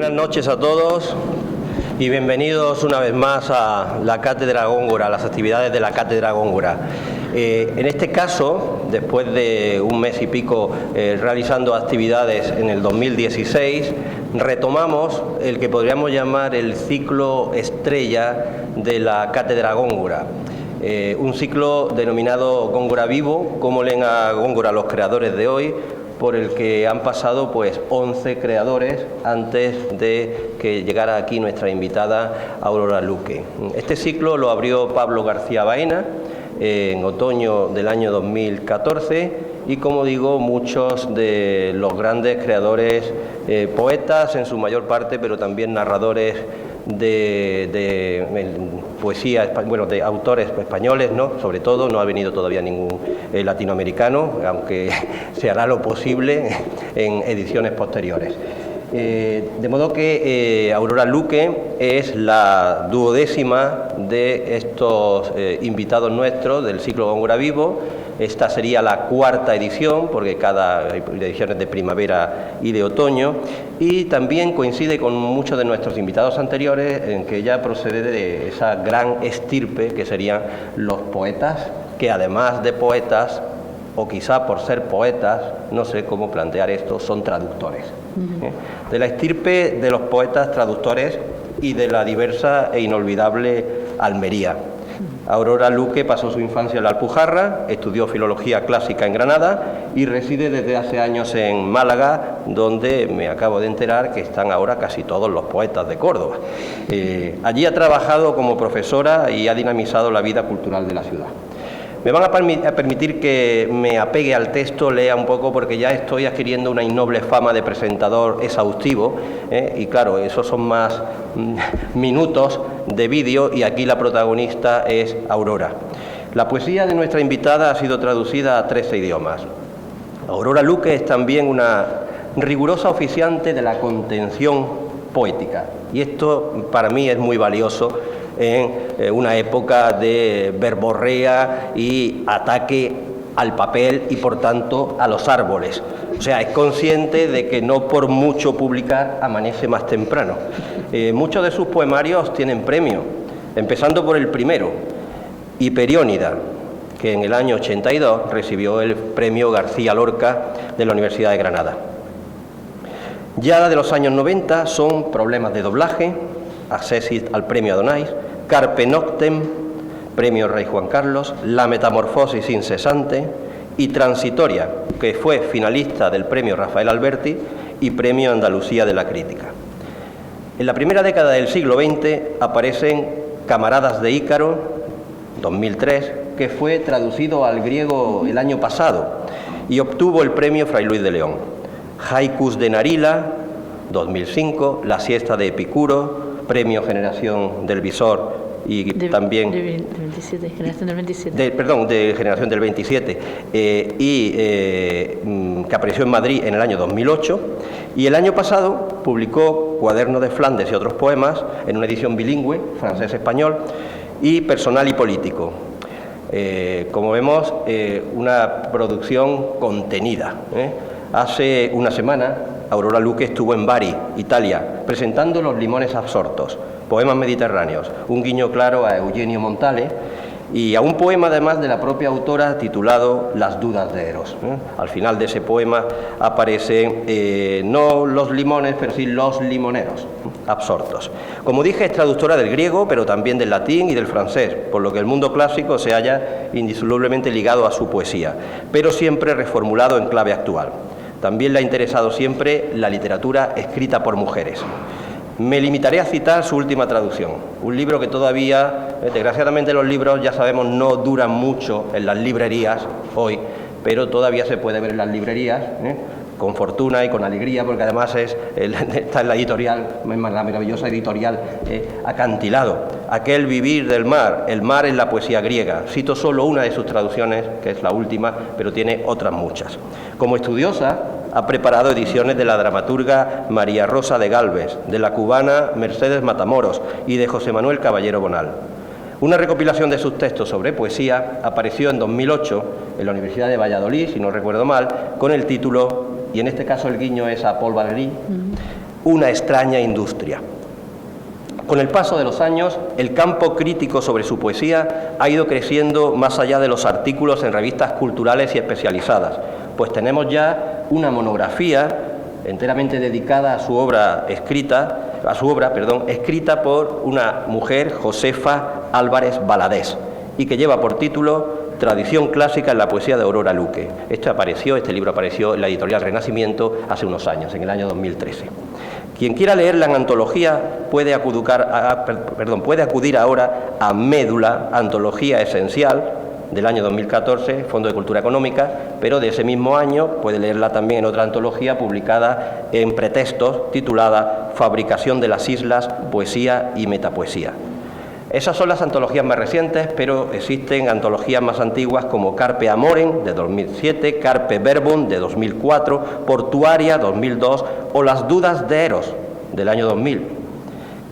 Buenas noches a todos y bienvenidos una vez más a la Cátedra Góngora, a las actividades de la Cátedra Góngora. En este caso, después de un mes y pico realizando actividades en el 2016, retomamos el que podríamos llamar el ciclo estrella de la Cátedra Góngora. Un ciclo denominado Góngora Vivo, como leen a Góngora los creadores de hoy, por el que han pasado pues 11 creadores antes de que llegara aquí nuestra invitada Aurora Luque. Este ciclo lo abrió Pablo García Baena en otoño del año 2014 y, como digo, muchos de los grandes creadores, poetas en su mayor parte, pero también narradores de poesía, bueno, de autores españoles, ¿no? Sobre todo, no ha venido todavía ningún latinoamericano, aunque se hará lo posible en ediciones posteriores. De modo que Aurora Luque es la 12ª de estos invitados nuestros del ciclo Góngora Vivo. Esta sería la 4ª edición, porque cada edición es de primavera y de otoño, y también coincide con muchos de nuestros invitados anteriores en que ella procede de esa gran estirpe que serían los poetas, que además de poetas, o quizá por ser poetas, no sé cómo plantear esto, son traductores. De la estirpe de los poetas traductores y de la diversa e inolvidable Almería. Aurora Luque pasó su infancia en la Alpujarra, estudió filología clásica en Granada y reside desde hace años en Málaga, donde me acabo de enterar que están ahora casi todos los poetas de Córdoba. Allí ha trabajado como profesora y ha dinamizado la vida cultural de la ciudad. Me van a permitir que me apegue al texto, lea un poco, porque ya estoy adquiriendo una innoble fama de presentador exhaustivo, y claro, esos son más minutos de vídeo y aquí la protagonista es Aurora. La poesía de nuestra invitada ha sido traducida a 13 idiomas. Aurora Luque es también una rigurosa oficiante de la contención poética y esto para mí es muy valioso en una época de verborrea y ataque al papel y por tanto a los árboles. O sea, es consciente de que no por mucho publicar amanece más temprano. Muchos de sus poemarios tienen premio, empezando por el primero, Hiperiónida, que en el año 82 recibió el premio García Lorca de la Universidad de Granada. Ya de los años 90 son Problemas de doblaje, accesit al premio Adonais, Carpe Noctem, premio Rey Juan Carlos, La metamorfosis incesante y Transitoria, que fue finalista del premio Rafael Alberti y premio Andalucía de la Crítica. En la primera década del siglo XX aparecen Camaradas de Ícaro, 2003, que fue traducido al griego el año pasado y obtuvo el premio Fray Luis de León. Haikus de Narila, 2005, La siesta de Epicuro, premio Generación del Visor y también de 27, Generación del 27. De Generación del 27 que apareció en Madrid en el año 2008 y el año pasado publicó Cuaderno de Flandes y otros poemas en una edición bilingüe, francés-español, y Personal y Político. Como vemos, una producción contenida. Hace una semana Aurora Luque estuvo en Bari, Italia, presentando Los limones absortos, poemas mediterráneos, un guiño claro a Eugenio Montale y a un poema además de la propia autora titulado Las dudas de Eros. Al final de ese poema aparecen no los limones, pero sí los limoneros absortos. Como dije, es traductora del griego, pero también del latín y del francés, por lo que el mundo clásico se halla indisolublemente ligado a su poesía, pero siempre reformulado en clave actual. También le ha interesado siempre la literatura escrita por mujeres. Me limitaré a citar su última traducción, un libro que todavía, desgraciadamente los libros, ya sabemos, no duran mucho en las librerías hoy, pero todavía se puede ver en las librerías, con fortuna y con alegría, porque además está en la editorial, la maravillosa editorial Acantilado. Aquel vivir del mar, el mar en la poesía griega. Cito solo una de sus traducciones, que es la última, pero tiene otras muchas. Como estudiosa, ha preparado ediciones de la dramaturga María Rosa de Gálvez, de la cubana Mercedes Matamoros y de José Manuel Caballero Bonal. Una recopilación de sus textos sobre poesía apareció en 2008 en la Universidad de Valladolid, si no recuerdo mal, con el título, y en este caso el guiño es a Paul Valéry, una extraña industria. Con el paso de los años, el campo crítico sobre su poesía ha ido creciendo más allá de los artículos en revistas culturales y especializadas, pues tenemos ya una monografía enteramente dedicada a su obra escrita por una mujer, Josefa Álvarez Valadés, y que lleva por título Tradición clásica en la poesía de Aurora Luque. Este libro apareció en la editorial Renacimiento hace unos años, en el año 2013. Quien quiera leerla en antología puede acudir ahora a Médula, Antología Esencial, del año 2014, Fondo de Cultura Económica, pero de ese mismo año puede leerla también en otra antología publicada en Pretextos, titulada Fabricación de las Islas, Poesía y Metapoesía. Esas son las antologías más recientes, pero existen antologías más antiguas como Carpe Amorem, de 2007, Carpe Verbum, de 2004, Portuaria, 2002, o Las Dudas de Eros, del año 2000,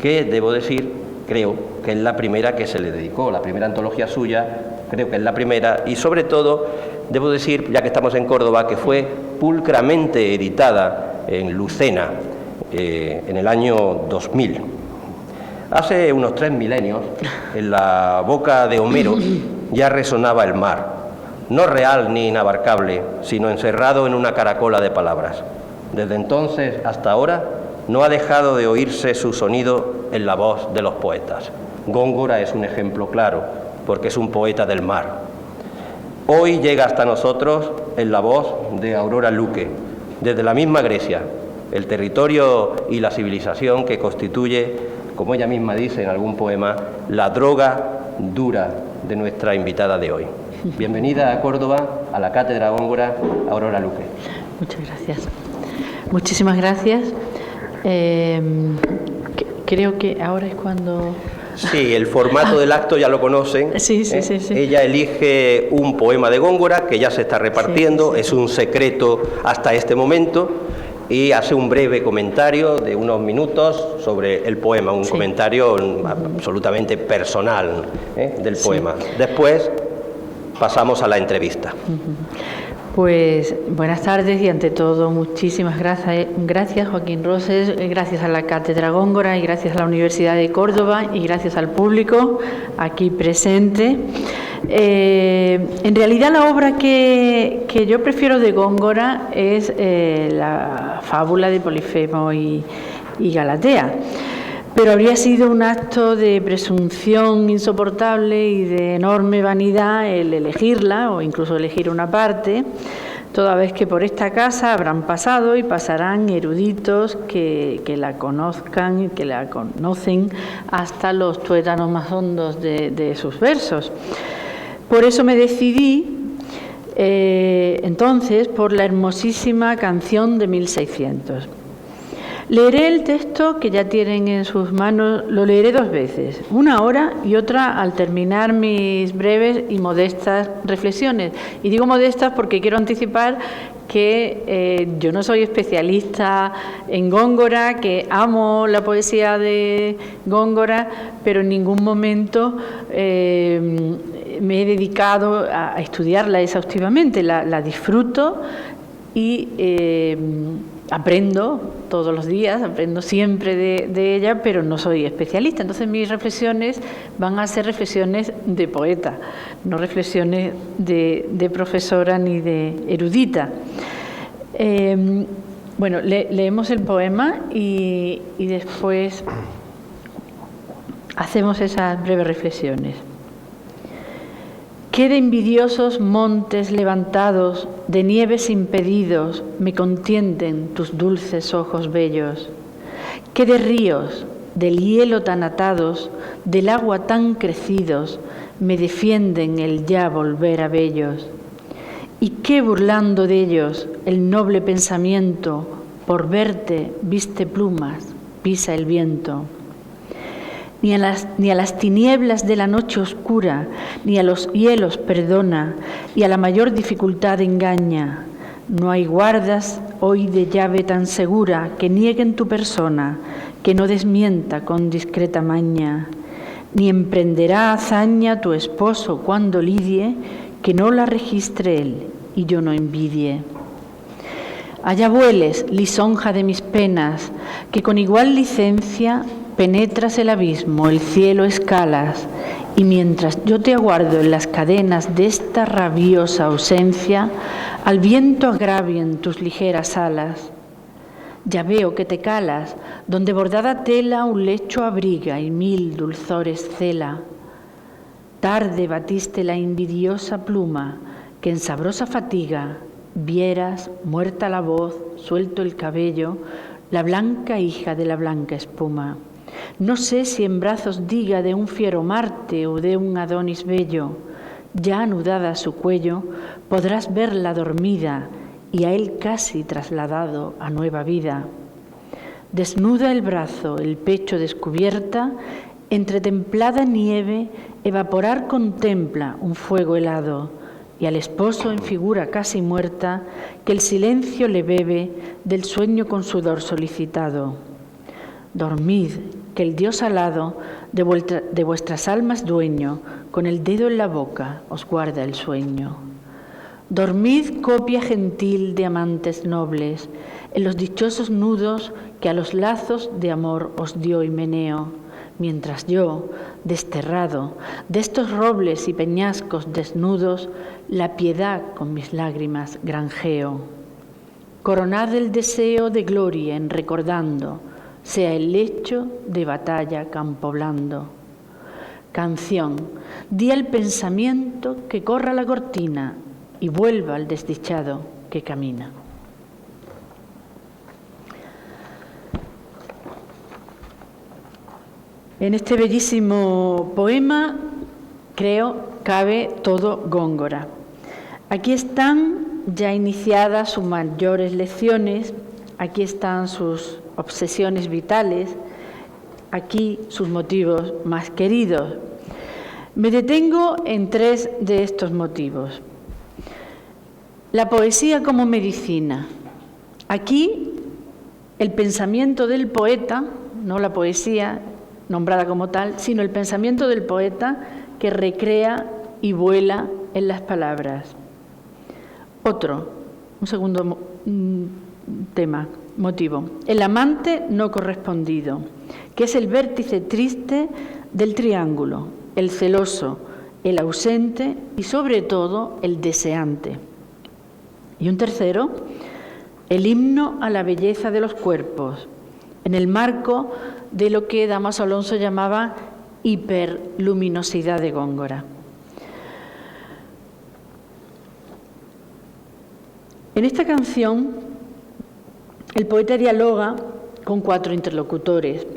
que, debo decir, creo que es la primera que se le dedicó, la primera antología suya, creo que es la primera, y sobre todo, debo decir, ya que estamos en Córdoba, que fue pulcramente editada en Lucena, en el año 2000. Hace unos 3 milenios, en la boca de Homero ya resonaba el mar, no real ni inabarcable, sino encerrado en una caracola de palabras. Desde entonces hasta ahora no ha dejado de oírse su sonido en la voz de los poetas. Góngora es un ejemplo claro, porque es un poeta del mar. Hoy llega hasta nosotros en la voz de Aurora Luque, desde la misma Grecia, el territorio y la civilización que constituye, como ella misma dice en algún poema, la droga dura de nuestra invitada de hoy. Bienvenida a Córdoba, a la Cátedra Góngora, Aurora Luque. Muchas gracias. Muchísimas gracias. Creo que ahora es cuando... Sí, el formato del acto ya lo conocen. Sí. Ella elige un poema de Góngora que ya se está repartiendo, es un secreto hasta este momento, y hace un breve comentario de unos minutos sobre el poema, un comentario absolutamente personal del poema. Después pasamos a la entrevista. Pues buenas tardes y ante todo muchísimas gracias Joaquín Roses, gracias a la Cátedra Góngora y gracias a la Universidad de Córdoba y gracias al público aquí presente. En realidad la obra que yo prefiero de Góngora es la fábula de Polifemo y Galatea. Pero habría sido un acto de presunción insoportable y de enorme vanidad el elegirla, o incluso elegir una parte, toda vez que por esta casa habrán pasado y pasarán eruditos que la conozcan, que la conocen hasta los tuétanos más hondos de sus versos. Por eso me decidí entonces por la hermosísima Canción de 1600. Leeré el texto que ya tienen en sus manos, lo leeré 2 veces, una ahora y otra al terminar mis breves y modestas reflexiones. Y digo modestas porque quiero anticipar que yo no soy especialista en Góngora, que amo la poesía de Góngora, pero en ningún momento me he dedicado a estudiarla exhaustivamente. La disfruto y aprendo todos los días, aprendo siempre de ella, pero no soy especialista. Entonces mis reflexiones van a ser reflexiones de poeta, no reflexiones de profesora ni de erudita. Bueno, leemos el poema y después hacemos esas breves reflexiones. Qué de envidiosos montes levantados, de nieves impedidos, me contienden tus dulces ojos bellos. Qué de ríos, del hielo tan atados, del agua tan crecidos, me defienden el ya volver a bellos. Y qué burlando de ellos el noble pensamiento, por verte viste plumas, pisa el viento. Ni a las tinieblas de la noche oscura, ni a los hielos perdona, y a la mayor dificultad engaña. No hay guardas hoy de llave tan segura que nieguen tu persona, que no desmienta con discreta maña. Ni emprenderá hazaña tu esposo cuando lidie, que no la registre él y yo no envidie. Allá vueles, lisonja de mis penas, que con igual licencia penetras el abismo, el cielo escalas, y mientras yo te aguardo en las cadenas de esta rabiosa ausencia, al viento agravien tus ligeras alas. Ya veo que te calas, donde bordada tela un lecho abriga y mil dulzores cela. Tarde batiste la invidiosa pluma, que en sabrosa fatiga vieras, muerta la voz, suelto el cabello, la blanca hija de la blanca espuma. No sé si en brazos diga de un fiero Marte o de un Adonis bello, ya anudada a su cuello, podrás verla dormida y a él casi trasladado a nueva vida. Desnuda el brazo, el pecho descubierta, entre templada nieve, evaporar contempla un fuego helado, y al esposo en figura casi muerta, que el silencio le bebe del sueño con sudor solicitado. Dormid, que el Dios alado, de vuestras almas dueño, con el dedo en la boca os guarda el sueño. Dormid, copia gentil de amantes nobles, en los dichosos nudos que a los lazos de amor os dio Himeneo, mientras yo, desterrado, de estos robles y peñascos desnudos, la piedad con mis lágrimas granjeo. Coronad el deseo de gloria en recordando, sea el lecho de batalla campo blando. Canción, di al pensamiento que corra la cortina y vuelva al desdichado que camina. En este bellísimo poema, creo, cabe todo Góngora. Aquí están ya iniciadas sus mayores lecciones, aquí están sus obsesiones vitales, aquí sus motivos más queridos. Me detengo en 3 de estos motivos. La poesía como medicina. Aquí el pensamiento del poeta, no la poesía nombrada como tal, sino el pensamiento del poeta que recrea y vuela en las palabras. Un segundo motivo, el amante no correspondido, que es el vértice triste del triángulo, el celoso, el ausente y sobre todo el deseante. Y un tercero, el himno a la belleza de los cuerpos, en el marco de lo que Dámaso Alonso llamaba hiperluminosidad de Góngora. En esta canción, el poeta dialoga con 4 interlocutores,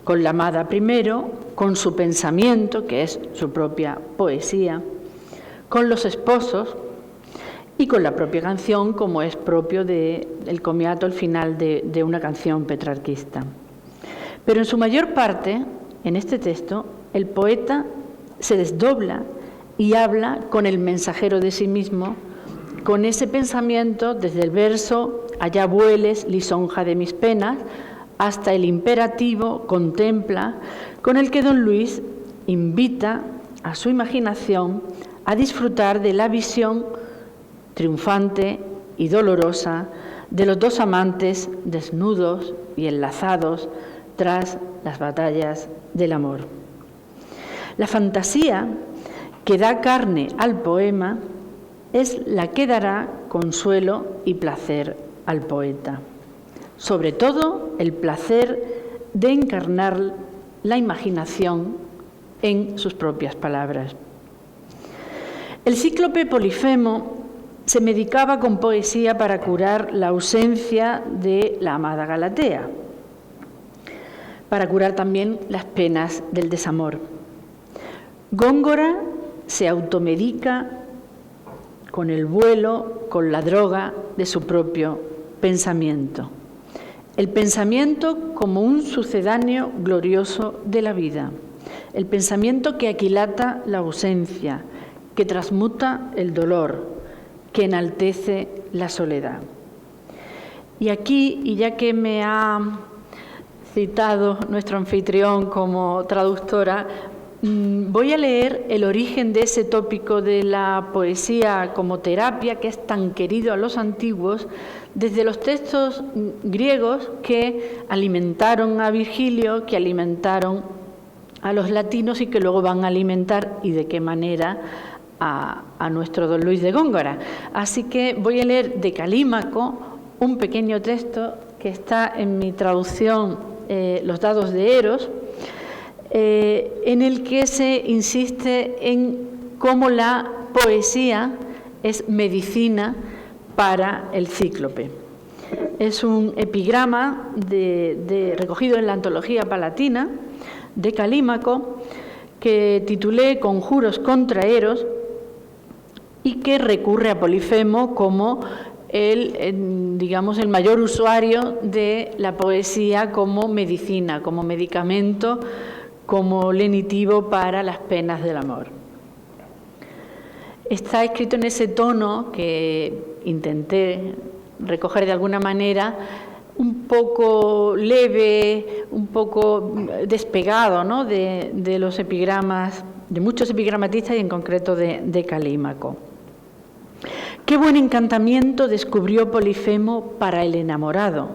con la amada primero, con su pensamiento, que es su propia poesía, con los esposos y con la propia canción, como es propio del comiato al final de una canción petrarquista. Pero en su mayor parte, en este texto, el poeta se desdobla y habla con el mensajero de sí mismo, con ese pensamiento desde el verso «Allá vueles, lisonja de mis penas», hasta el imperativo «Contempla», con el que don Luis invita a su imaginación a disfrutar de la visión triunfante y dolorosa de los 2 amantes desnudos y enlazados tras las batallas del amor. La fantasía que da carne al poema es la que dará consuelo y placer al poeta. Sobre todo el placer de encarnar la imaginación en sus propias palabras. El cíclope Polifemo se medicaba con poesía para curar la ausencia de la amada Galatea, para curar también las penas del desamor. Góngora se automedica con el vuelo, con la droga de su propio pensamiento. El pensamiento como un sucedáneo glorioso de la vida. El pensamiento que aquilata la ausencia, que transmuta el dolor, que enaltece la soledad. Y aquí, y ya que me ha citado nuestro anfitrión como traductora, Voy a leer el origen de ese tópico de la poesía como terapia, que es tan querido a los antiguos, desde los textos griegos que alimentaron a Virgilio, que alimentaron a los latinos y que luego van a alimentar, y de qué manera, a nuestro don Luis de Góngora. Así que voy a leer de Calímaco un pequeño texto que está en mi traducción Los dados de Eros, en el que se insiste en cómo la poesía es medicina para el cíclope. Es un epigrama recogido en la Antología Palatina de Calímaco, que titulé Conjuros contra Eros, y que recurre a Polifemo como el mayor usuario de la poesía como medicina, como medicamento, como lenitivo para las penas del amor. Está escrito en ese tono que intenté recoger de alguna manera, un poco leve, un poco despegado, ¿no?, de los epigramas, de muchos epigramatistas y en concreto de Calímaco. Qué buen encantamiento descubrió Polifemo para el enamorado,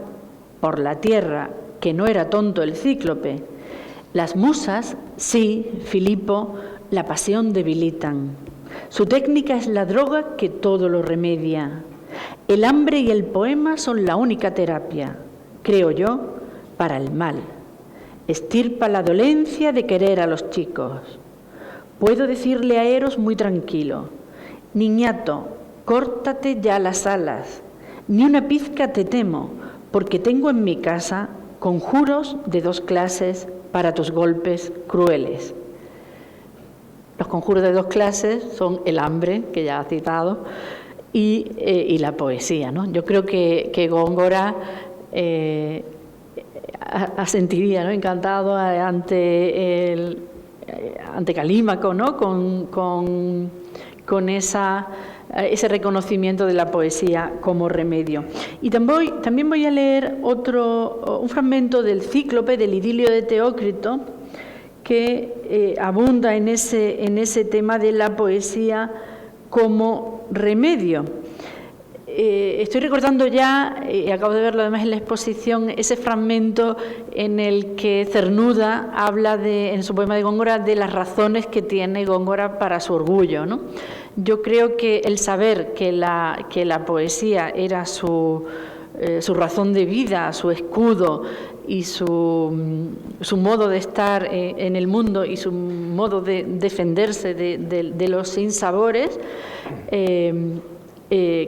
por la tierra, que no era tonto el cíclope. Las musas, sí, Filipo, la pasión debilitan. Su técnica es la droga que todo lo remedia. El hambre y el poema son la única terapia, creo yo, para el mal. Estirpa la dolencia de querer a los chicos. Puedo decirle a Eros muy tranquilo: niñato, córtate ya las alas, ni una pizca te temo, porque tengo en mi casa conjuros de 2 clases para tus golpes crueles. Los conjuros de 2 clases son el hambre, que ya ha citado, y la poesía, ¿no? Yo creo que Góngora asentiría, ¿no?, encantado ante Calímaco, ¿no?, con ese reconocimiento de la poesía como remedio. Y también voy a leer un fragmento del Cíclope, del idilio de Teócrito, que abunda en ese tema de la poesía como remedio. Estoy recordando ya, acabo de verlo además en la exposición, ese fragmento en el que Cernuda habla en su poema de Góngora de las razones que tiene Góngora para su orgullo, ¿no? Yo creo que el saber que la poesía era su razón de vida, su escudo y su modo de estar en el mundo y su modo de defenderse de los sinsabores,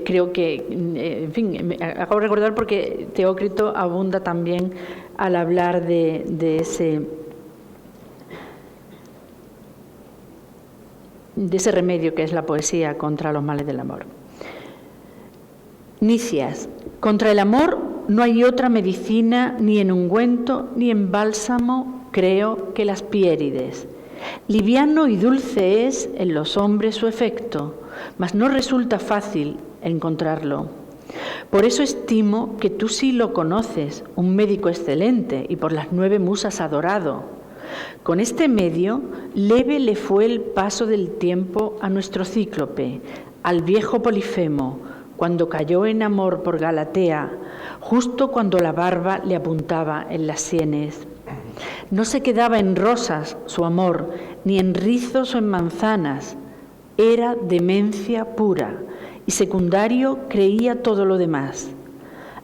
creo que, en fin, me acabo de recordar porque Teócrito abunda también al hablar de ese remedio que es la poesía contra los males del amor. Nicias, contra el amor no hay otra medicina, ni en ungüento, ni en bálsamo, creo, que las piérides. Liviano y dulce es en los hombres su efecto, mas no resulta fácil encontrarlo. Por eso estimo que tú sí lo conoces, un médico excelente y por las 9 musas adorado. Con este medio, leve le fue el paso del tiempo a nuestro cíclope, al viejo Polifemo, cuando cayó en amor por Galatea, justo cuando la barba le apuntaba en las sienes. No se quedaba en rosas su amor, ni en rizos o en manzanas. Era demencia pura, y secundario creía todo lo demás.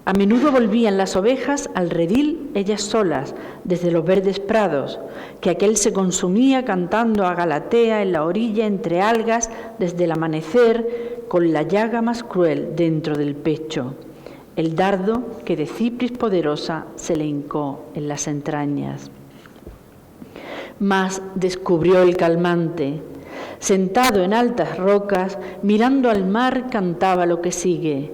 A menudo volvían las ovejas al redil ellas solas, desde los verdes prados, que aquel se consumía cantando a Galatea en la orilla entre algas desde el amanecer, con la llaga más cruel dentro del pecho, el dardo que de Cipris poderosa se le hincó en las entrañas. Mas descubrió el calmante. Sentado en altas rocas, mirando al mar, cantaba lo que sigue.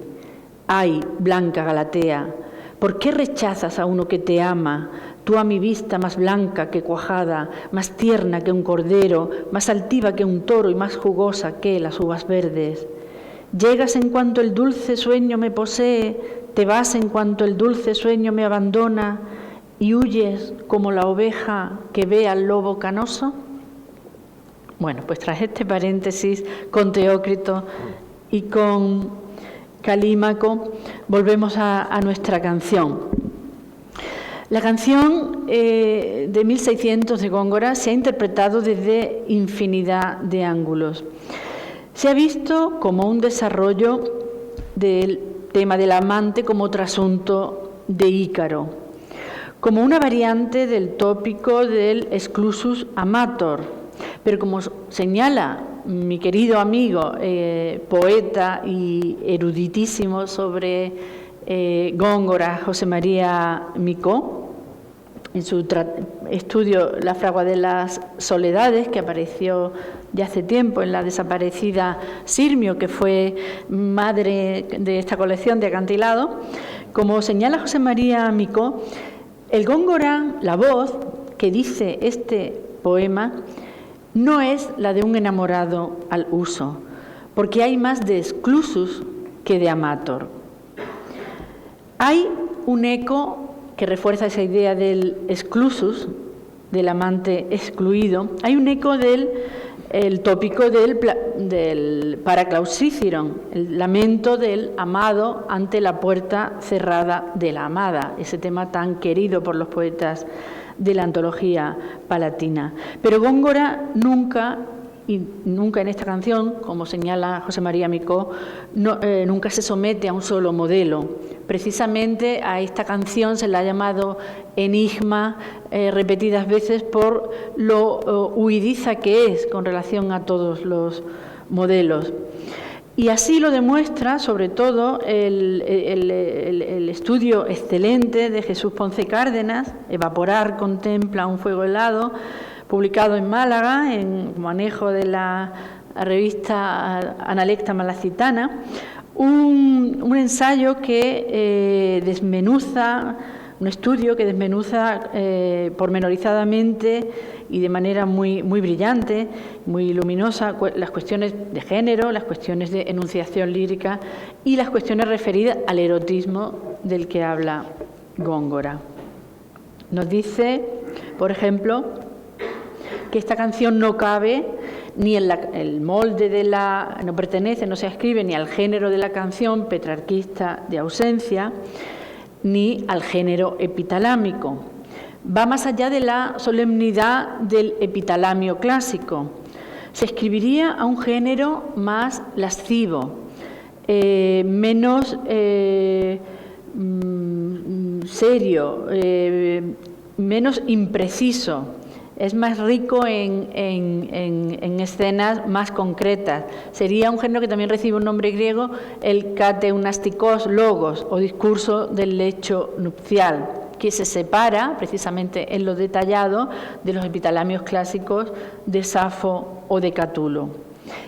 Ay, blanca Galatea, ¿por qué rechazas a uno que te ama? Tú a mi vista más blanca que cuajada, más tierna que un cordero, más altiva que un toro y más jugosa que las uvas verdes. Llegas en cuanto el dulce sueño me posee, te vas en cuanto el dulce sueño me abandona y huyes como la oveja que ve al lobo canoso. Bueno, pues tras este paréntesis con Teócrito y con Calímaco, volvemos a nuestra canción. La canción de 1600 de Góngora se ha interpretado desde infinidad de ángulos. Se ha visto como un desarrollo del tema del amante como trasunto de Ícaro, como una variante del tópico del exclusus amator, pero como señala mi querido amigo, poeta y eruditísimo sobre Góngora, José María Micó, en su estudio La fragua de las soledades, que apareció ya hace tiempo en la desaparecida Sirmio, que fue madre de esta colección de acantilado, como señala José María Micó, el Góngora, la voz que dice este poema, no es la de un enamorado al uso, porque hay más de exclusus que de amator. Hay un eco que refuerza esa idea del exclusus, del amante excluido. Hay un eco del tópico del Paraclausíciron, el lamento del amado ante la puerta cerrada de la amada, ese tema tan querido por los poetas de la antología palatina. Pero Góngora nunca en esta canción, como señala José María Micó, nunca se somete a un solo modelo. Precisamente a esta canción se la ha llamado enigma repetidas veces por lo huidiza que es con relación a todos los modelos. Y así lo demuestra, sobre todo, el estudio excelente de Jesús Ponce Cárdenas, Evaporar contempla un fuego helado, publicado en Málaga, en manejo de la revista Analecta Malacitana, un ensayo que desmenuza, un estudio que desmenuza pormenorizadamente y de manera muy brillante, muy luminosa, las cuestiones de género, las cuestiones de enunciación lírica y las cuestiones referidas al erotismo del que habla Góngora. Nos dice, por ejemplo, que esta canción no cabe ni en el molde de no pertenece, no se ascribe ni al género de la canción petrarquista de ausencia, ni al género epitalámico. Va más allá de la solemnidad del epitalamio clásico. Se escribiría a un género más lascivo, menos serio, menos impreciso. Es más rico en escenas más concretas. Sería un género que también recibe un nombre griego, el kateunastikos logos, o discurso del lecho nupcial, que se separa, precisamente en lo detallado, de los epitalamios clásicos de Safo o de Catulo.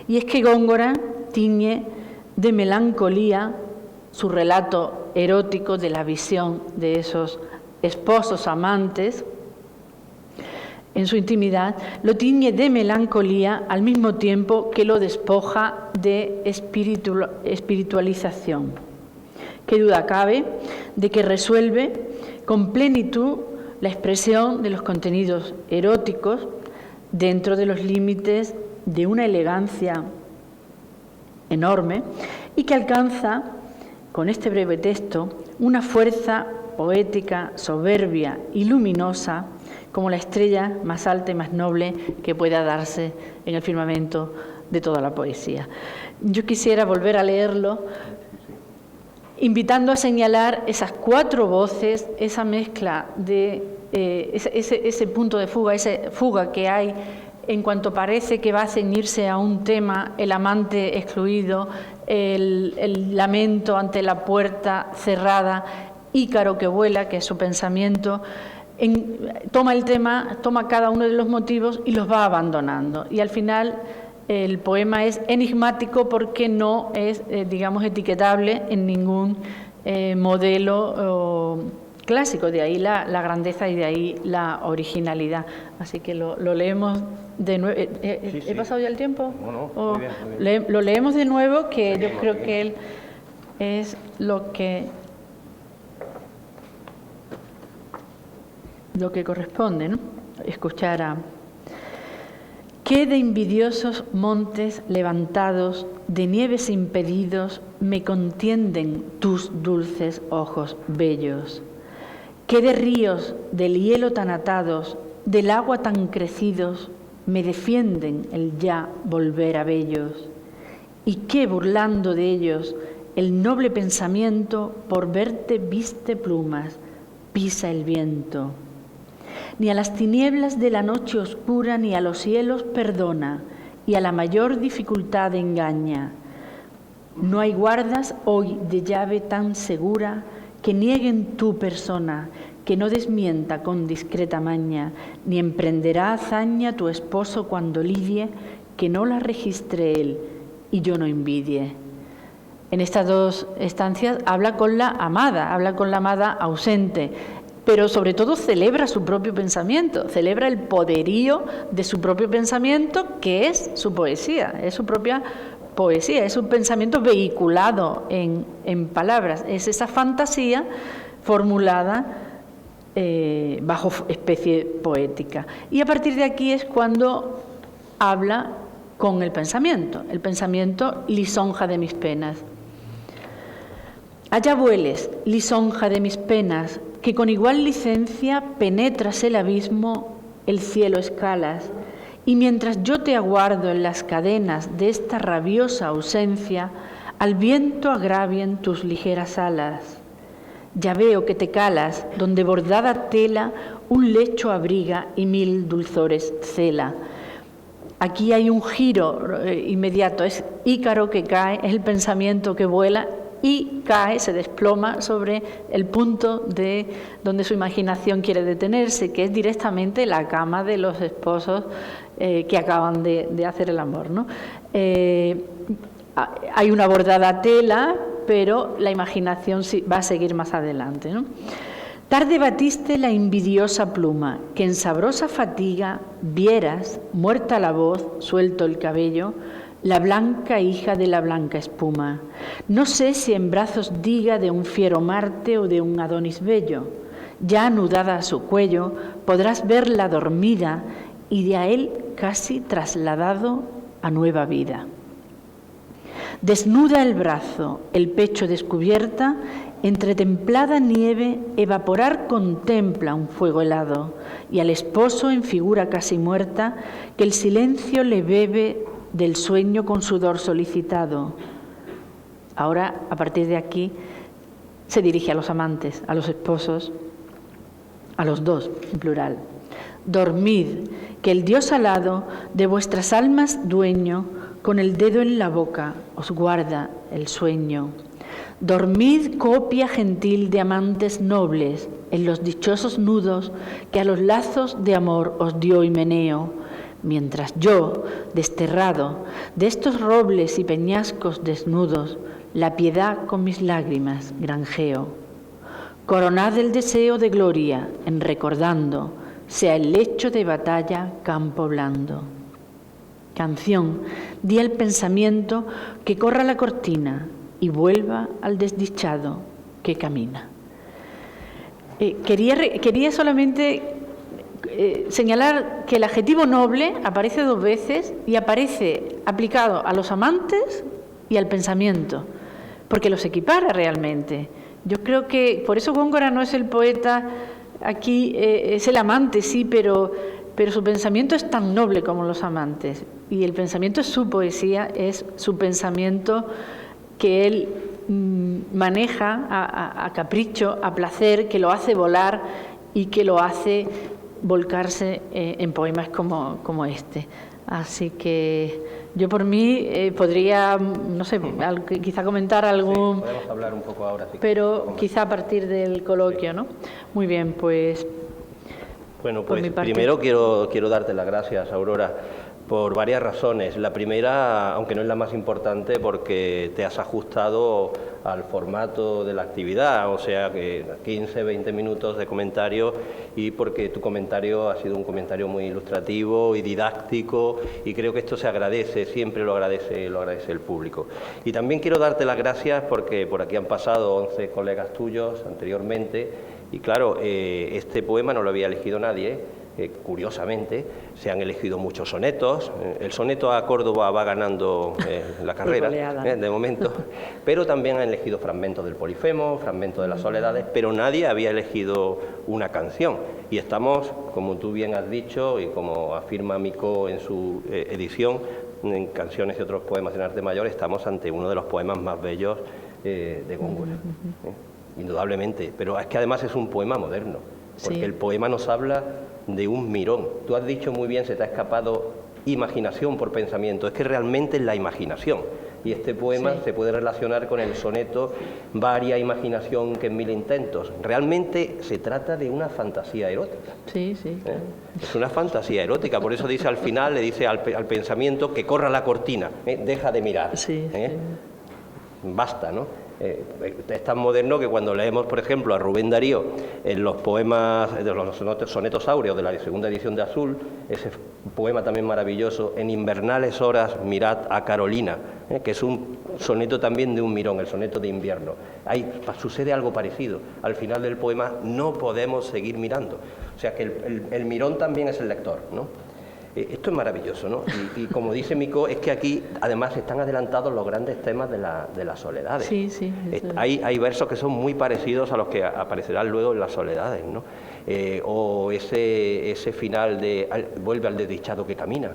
Y es que Góngora tiñe de melancolía su relato erótico de la visión de esos esposos amantes, en su intimidad, lo tiñe de melancolía al mismo tiempo que lo despoja de espiritualización. ¿Qué duda cabe de que resuelve con plenitud la expresión de los contenidos eróticos dentro de los límites de una elegancia enorme y que alcanza, con este breve texto, una fuerza poética, soberbia y luminosa como la estrella más alta y más noble que pueda darse en el firmamento de toda la poesía. Yo quisiera volver a leerlo, invitando a señalar esas cuatro voces, esa mezcla de ese punto de fuga, esa fuga que hay en cuanto parece que va a ceñirse a un tema, el amante excluido, el lamento ante la puerta cerrada, Ícaro que vuela, que es su pensamiento. Toma el tema, toma cada uno de los motivos y los va abandonando. Y al final el poema es enigmático porque no es, digamos, etiquetable en ningún modelo clásico. De ahí la grandeza y de ahí la originalidad. Así que lo leemos de nuevo. Sí. ¿He pasado ya el tiempo? No, muy bien. Lo leemos de nuevo, que yo creo que él es lo que corresponde, ¿no? Escuchar a... Qué de envidiosos montes levantados, de nieves impedidos, me contienden tus dulces ojos bellos. Qué de ríos del hielo tan atados, del agua tan crecidos, me defienden el ya volver a bellos. Y qué burlando de ellos, el noble pensamiento por verte viste plumas, pisa el viento. Ni a las tinieblas de la noche oscura, ni a los cielos perdona, y a la mayor dificultad engaña. No hay guardas hoy de llave tan segura que nieguen tu persona, que no desmienta con discreta maña, ni emprenderá hazaña tu esposo cuando lidie, que no la registre él y yo no envidie. En estas dos estancias habla con la amada ausente, pero sobre todo celebra su propio pensamiento, celebra el poderío de su propio pensamiento, que es su poesía, es su propia poesía, es un pensamiento vehiculado en palabras, es esa fantasía formulada bajo especie poética. Y a partir de aquí es cuando habla con el pensamiento lisonja de mis penas. Allá vueles, lisonja de mis penas, que con igual licencia penetras el abismo, el cielo escalas, y mientras yo te aguardo en las cadenas de esta rabiosa ausencia, al viento agravien tus ligeras alas. Ya veo que te calas, donde bordada tela un lecho abriga y mil dulzores cela. Aquí hay un giro inmediato, es Ícaro que cae, es el pensamiento que vuela y cae, se desploma sobre el punto de donde su imaginación quiere detenerse, que es directamente la cama de los esposos que acaban de hacer el amor, ¿no? Hay una bordada tela, pero la imaginación va a seguir más adelante, ¿no? Tarde batiste la invidiosa pluma, que en sabrosa fatiga vieras, muerta la voz, suelto el cabello, la blanca hija de la blanca espuma. No sé si en brazos diga de un fiero Marte o de un Adonis bello. Ya anudada a su cuello, podrás verla dormida y de a él casi trasladado a nueva vida. Desnuda el brazo, el pecho descubierta, entre templada nieve evaporar contempla un fuego helado, y al esposo en figura casi muerta, que el silencio le bebe del sueño con sudor solicitado. Ahora, a partir de aquí, se dirige a los amantes, a los esposos, a los dos, en plural. Dormid, que el Dios alado, de vuestras almas dueño, con el dedo en la boca os guarda el sueño. Dormid, copia gentil de amantes nobles, en los dichosos nudos que a los lazos de amor os dio Himeneo, mientras yo, desterrado de estos robles y peñascos desnudos, la piedad con mis lágrimas granjeo. Coronad el deseo de gloria, en recordando, sea el lecho de batalla campo blando. Canción, di al pensamiento que corra la cortina y vuelva al desdichado que camina. Quería solamente señalar que el adjetivo noble aparece dos veces y aparece aplicado a los amantes y al pensamiento, porque los equipara realmente. Yo creo que por eso Góngora no es el poeta, aquí es el amante, sí, pero su pensamiento es tan noble como los amantes, y el pensamiento es su poesía, es su pensamiento que él maneja a capricho, a placer, que lo hace volar y que lo hace volcarse en poemas como este. Así que yo por mí podría, no sé, quizá comentar algún... Sí, podemos hablar un poco ahora. Sí, pero quizá a partir del coloquio, ¿no? Muy bien, pues... Bueno, pues primero quiero darte las gracias, Aurora, por varias razones. La primera, aunque no es la más importante, porque te has ajustado al formato de la actividad, o sea, que 15, 20 minutos de comentario, y porque tu comentario ha sido un comentario muy ilustrativo y didáctico, y creo que esto se agradece, siempre lo agradece el público. Y también quiero darte las gracias porque por aquí han pasado 11 colegas tuyos anteriormente, y claro, este poema no lo había elegido nadie, Curiosamente, se han elegido muchos sonetos. El soneto a Córdoba va ganando la carrera, de momento, pero también han elegido fragmentos del Polifemo, fragmentos de las Soledades, pero nadie había elegido una canción. Y estamos, como tú bien has dicho, y como afirma Micó en su edición, en Canciones y otros poemas en arte mayor, estamos ante uno de los poemas más bellos de Góngora, indudablemente. Pero es que además es un poema moderno, porque el poema nos habla de un mirón. Tú has dicho muy bien, se te ha escapado imaginación por pensamiento, es que realmente es la imaginación. Y este poema se puede relacionar con el soneto varia imaginación que en mil intentos. Realmente se trata de una fantasía erótica. Sí, sí. Claro. Es una fantasía erótica, por eso dice al final, le dice al pensamiento que corra la cortina, deja de mirar. Sí. Basta, ¿no? Es tan moderno que cuando leemos, por ejemplo, a Rubén Darío en los poemas de los sonetos áureos de la segunda edición de Azul, ese poema también maravilloso, en invernales horas mirad a Carolina, que es un soneto también de un mirón, el soneto de invierno. Ahí sucede algo parecido. Al final del poema no podemos seguir mirando. O sea que el mirón también es el lector, ¿no? Esto es maravilloso, ¿no? Y como dice Micó, es que aquí además están adelantados los grandes temas de las Soledades. Sí, sí. Hay versos que son muy parecidos a los que aparecerán luego en las Soledades, ¿no? O ese final de vuelve al desdichado que camina.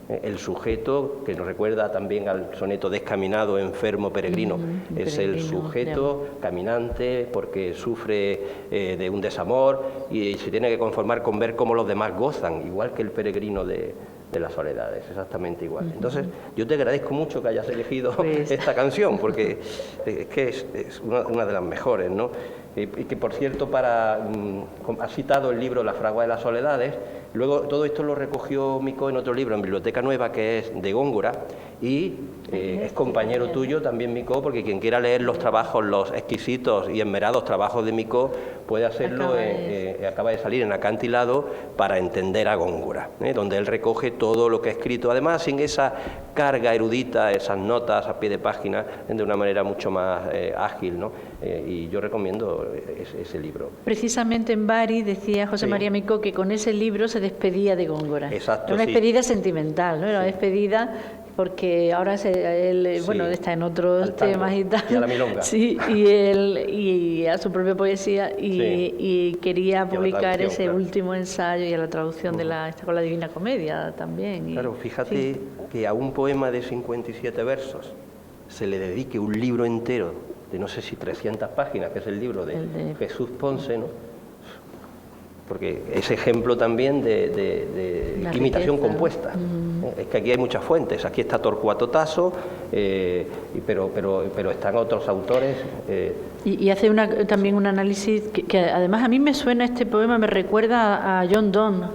El sujeto, que nos recuerda también al soneto descaminado, enfermo, peregrino, es el sujeto caminante porque sufre de un desamor y se tiene que conformar con ver cómo los demás gozan, igual que el peregrino de las Soledades, exactamente igual. Entonces, yo te agradezco mucho que hayas elegido esta canción, porque es que es una de las mejores, ¿no? Y que, por cierto, has citado el libro La fragua de las Soledades. Luego todo esto lo recogió Micó en otro libro, en Biblioteca Nueva, que es de Góngora, y es compañero tuyo también, Micó, porque quien quiera leer los trabajos, los exquisitos y esmerados trabajos de Micó, puede hacerlo, acaba de salir en Acantilado para entender a Góngora, donde él recoge todo lo que ha escrito, además sin esa carga erudita, esas notas a pie de página, de una manera mucho más ágil, ¿no? Y yo recomiendo ese libro. Precisamente en Bari decía José María Micó que con ese libro se despedía de Góngora. Exacto, una despedida sentimental, ¿no? Era una despedida porque ahora él está en otros temas y tal. Y a la milonga. Sí, y a su propia poesía y quería publicar ese último ensayo y a la traducción de con la Divina Comedia también. Claro, fíjate que a un poema de 57 versos se le dedique un libro entero de no sé si 300 páginas, que es el libro de Jesús Ponce, ¿no? Porque es ejemplo también de imitación compuesta. Es que aquí hay muchas fuentes. Aquí está Torcuato Tasso, pero están otros autores. Y hace también un análisis que además a mí me suena, este poema me recuerda a John Donne.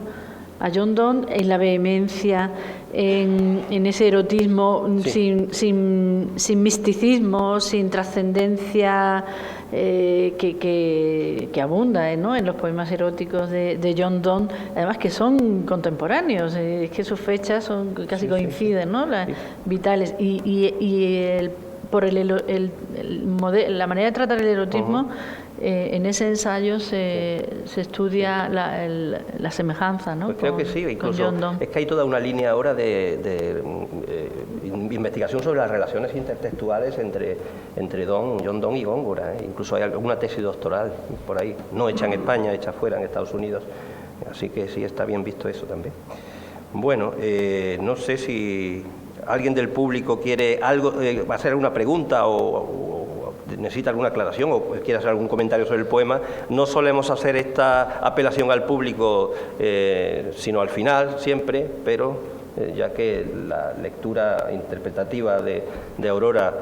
A John Donne en la vehemencia, en ese erotismo sin misticismo, sin trascendencia que abunda, ¿no?, en los poemas eróticos de John Donne, además que son contemporáneos, es que sus fechas son casi coinciden, ¿no?, vitales, por la manera de tratar el erotismo. En ese ensayo se estudia la semejanza, ¿no? Pues creo que sí, incluso es que hay toda una línea ahora de investigación sobre las relaciones intertextuales entre John Donne y Góngora, Incluso hay alguna tesis doctoral por ahí, no hecha en España, hecha fuera en Estados Unidos, así que sí está bien visto eso también. Bueno, no sé si alguien del público quiere hacer alguna pregunta o necesita alguna aclaración o quiere hacer algún comentario sobre el poema. No solemos hacer esta apelación al público sino al final siempre, pero ya que la lectura interpretativa de Aurora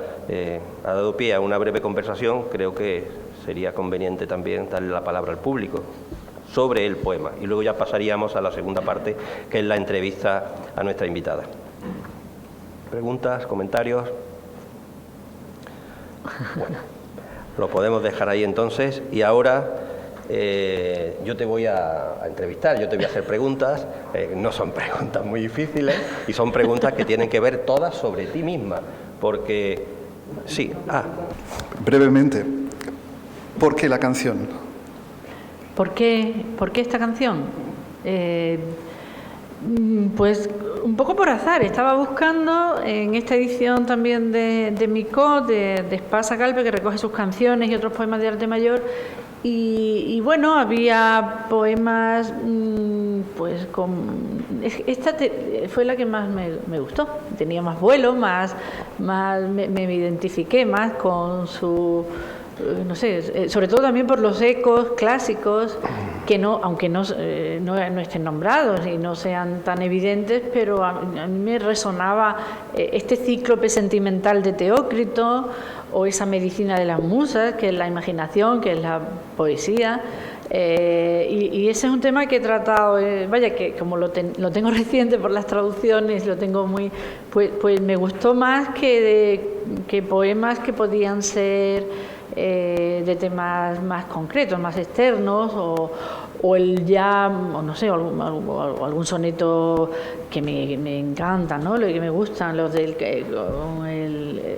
ha dado pie a una breve conversación, creo que sería conveniente también darle la palabra al público sobre el poema y luego ya pasaríamos a la segunda parte, que es la entrevista a nuestra invitada. ¿Preguntas, comentarios? Bueno, lo podemos dejar ahí entonces y ahora yo te voy a entrevistar, yo te voy a hacer preguntas, no son preguntas muy difíciles y son preguntas que tienen que ver todas sobre ti misma, porque sí, brevemente, ¿por qué la canción? ¿Por qué esta canción? Pues un poco por azar, estaba buscando en esta edición también de Micó, de Espasa Calpe, que recoge sus canciones y otros poemas de arte mayor, y bueno, había poemas, pues esta fue la que más me gustó, tenía más vuelo, me identifiqué más con su... no sé, sobre todo también por los ecos clásicos que no, aunque no estén nombrados y no sean tan evidentes, pero a mí me resonaba este cíclope sentimental de Teócrito, o esa medicina de las musas, que es la imaginación, que es la poesía. Y ese es un tema que he tratado, vaya, que como lo tengo reciente por las traducciones, lo tengo muy, pues me gustó más que poemas que podían ser de temas más concretos, más externos, o el ya, o no sé, algún soneto que me encanta, ¿no? Lo que me gustan, los del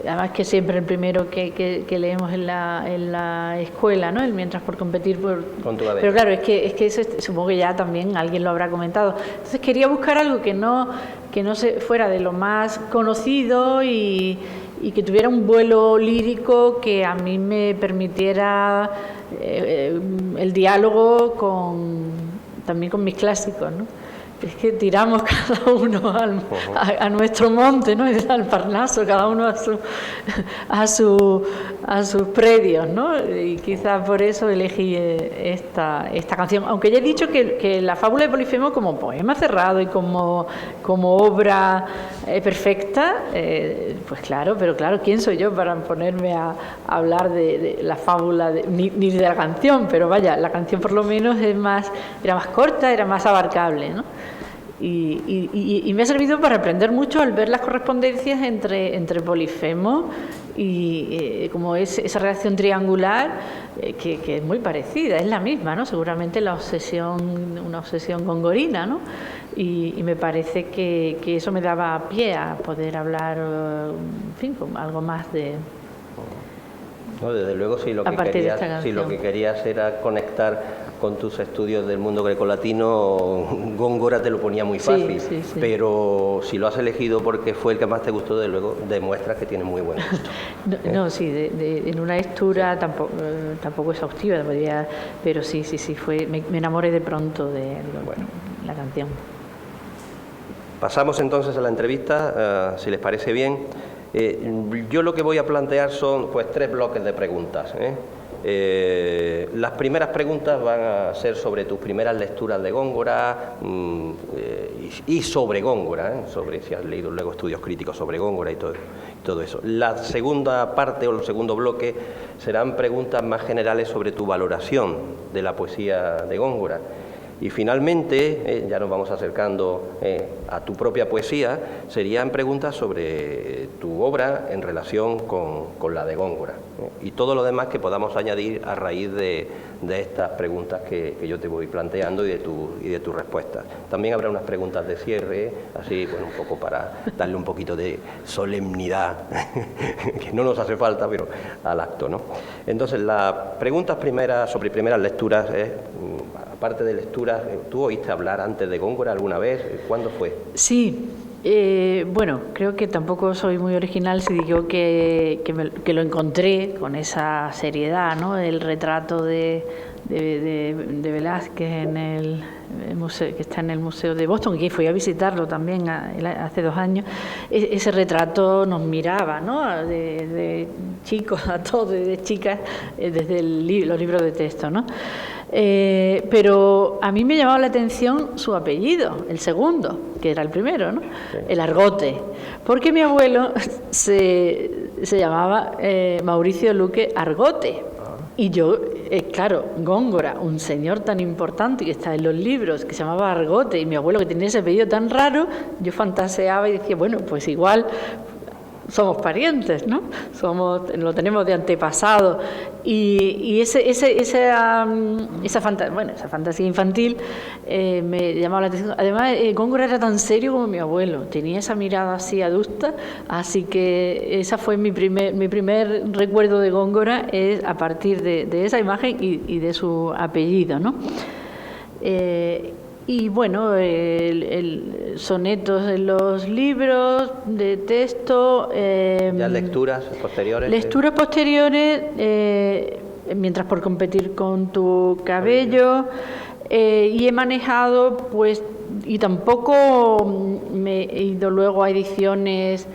además que siempre el primero que leemos en la escuela, ¿no? El Mientras por competir con tu cabeza. Pero claro, es que eso supongo que ya también alguien lo habrá comentado. Entonces quería buscar algo que no se fuera de lo más conocido y que tuviera un vuelo lírico que a mí me permitiera el diálogo también con mis clásicos, ¿no? Es que tiramos cada uno a nuestro monte, ¿no? Al Parnaso, cada uno a sus predios, ¿no? Y quizás por eso elegí esta canción. Aunque ya he dicho que la fábula de Polifemo, como poema cerrado y como obra perfecta, pues claro, pero claro, ¿quién soy yo para ponerme a hablar de la fábula, ni de la canción? Pero vaya, la canción por lo menos era más corta, era más abarcable, ¿no? Y me ha servido para aprender mucho al ver las correspondencias entre Polifemo y como es esa relación triangular que es muy parecida, es la misma, ¿no? Seguramente una obsesión gongorina, ¿no? Y me parece que eso me daba pie a poder hablar, en fin, con algo más de... No, desde luego, si lo que querías era conectar con tus estudios del mundo grecolatino, Góngora te lo ponía muy fácil, sí. Pero si lo has elegido porque fue el que más te gustó, desde luego demuestras que tienes muy buen gusto. En una lectura tampoco exhaustiva, pero sí, me enamoré de pronto de la canción. Pasamos entonces a la entrevista, si les parece bien. Yo lo que voy a plantear son pues 3 bloques de preguntas. Las primeras preguntas van a ser sobre tus primeras lecturas de Góngora y sobre Góngora, sobre si has leído luego estudios críticos sobre Góngora y todo eso. La segunda parte o el segundo bloque serán preguntas más generales sobre tu valoración de la poesía de Góngora. Y finalmente, ya nos vamos acercando a tu propia poesía, serían preguntas sobre tu obra en relación con la de Góngora. Y todo lo demás que podamos añadir a raíz de estas preguntas que yo te voy planteando y de tus respuestas. También habrá unas preguntas de cierre, así, bueno, un poco para darle un poquito de solemnidad, que no nos hace falta, pero al acto, ¿no? Entonces, las preguntas sobre primeras lecturas aparte de lecturas, ¿tú oíste hablar antes de Góngora alguna vez? ¿Cuándo fue? Sí, bueno, creo que tampoco soy muy original si digo que lo encontré con esa seriedad, ¿no? El retrato de Velázquez en el museo, que está en el Museo de Boston, que fui a visitarlo también hace 2 años. Ese retrato nos miraba, ¿no? De chicos a todos, de chicas, desde los libros de texto, ¿no? Pero a mí me llamaba la atención su apellido, el segundo, que era el primero, ¿no? Sí. El Argote, porque mi abuelo se llamaba Mauricio Luque Argote. Y yo, claro, Góngora, un señor tan importante que está en los libros, que se llamaba Argote, y mi abuelo que tenía ese apellido tan raro, yo fantaseaba y decía, bueno, pues igual somos parientes, ¿no? Lo tenemos de antepasado. Y esa fantasía infantil me llamaba la atención. Además, Góngora era tan serio como mi abuelo, tenía esa mirada así adusta, así que esa fue mi primer recuerdo de Góngora, es a partir de esa imagen y de su apellido, ¿no? Y bueno, sonetos en los libros de texto. ¿Ya lecturas posteriores? Lecturas posteriores, mientras por competir con tu cabello. Y he manejado, pues, y tampoco me he ido luego a ediciones.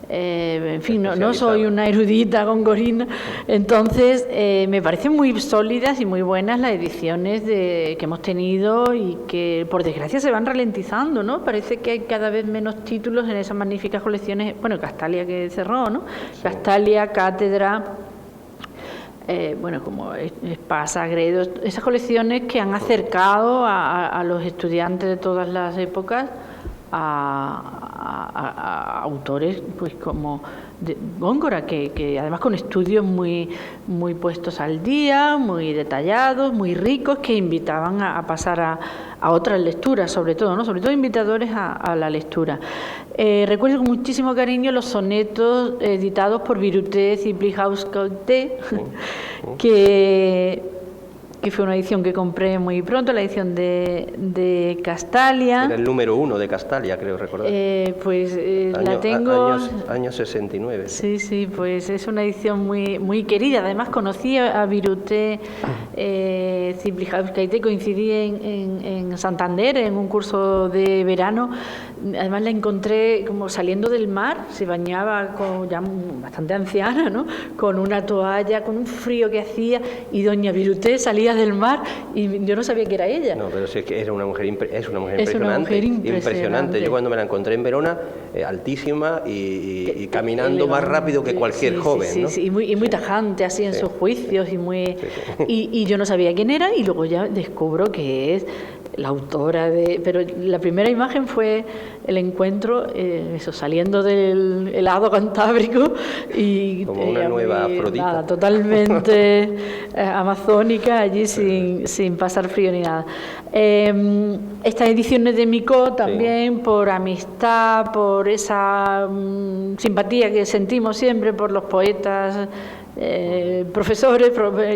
En fin, no soy una erudita gongorina, entonces me parecen muy sólidas y muy buenas las ediciones que hemos tenido y que por desgracia se van ralentizando, ¿no? Parece que hay cada vez menos títulos en esas magníficas colecciones, bueno, Castalia que cerró, ¿no? Sí. Castalia, Cátedra, bueno, como Espasa, Gredo, esas colecciones que han acercado a los estudiantes de todas las épocas a autores pues como Góngora, que además con estudios muy puestos al día, muy detallados, muy ricos, que invitaban a pasar a otras lecturas, sobre todo, ¿no? Sobre todo invitadores a la lectura. Recuerdo con muchísimo cariño los sonetos editados por Viruté Ciplijauscaute, que fue una edición que compré muy pronto, la edición de Castalia. Era el número 1 de Castalia, creo recordar. La tengo... Años 69. Sí, pues es una edición muy querida. Además conocí a Viruté Ciplijauscaute, coincidí en Santander en un curso de verano. Además la encontré como saliendo del mar, se bañaba ya bastante anciana, ¿no? Con una toalla, con un frío que hacía, y doña Viruté salía del mar y yo no sabía que era ella. No, pero sí, es que era una mujer impresionante. Yo cuando me la encontré en Verona, altísima y caminando más rápido que cualquier joven, ¿no? Sí, y muy tajante así en sus juicios y muy... Y yo no sabía quién era, y luego ya descubro que es la autora de... Pero la primera imagen fue el encuentro, saliendo del helado cantábrico y... Como una nueva Afrodita. Nada, totalmente amazónica, allí sin pasar frío ni nada. Estas ediciones de Micó también, por amistad, por esa simpatía que sentimos siempre por los poetas, profesores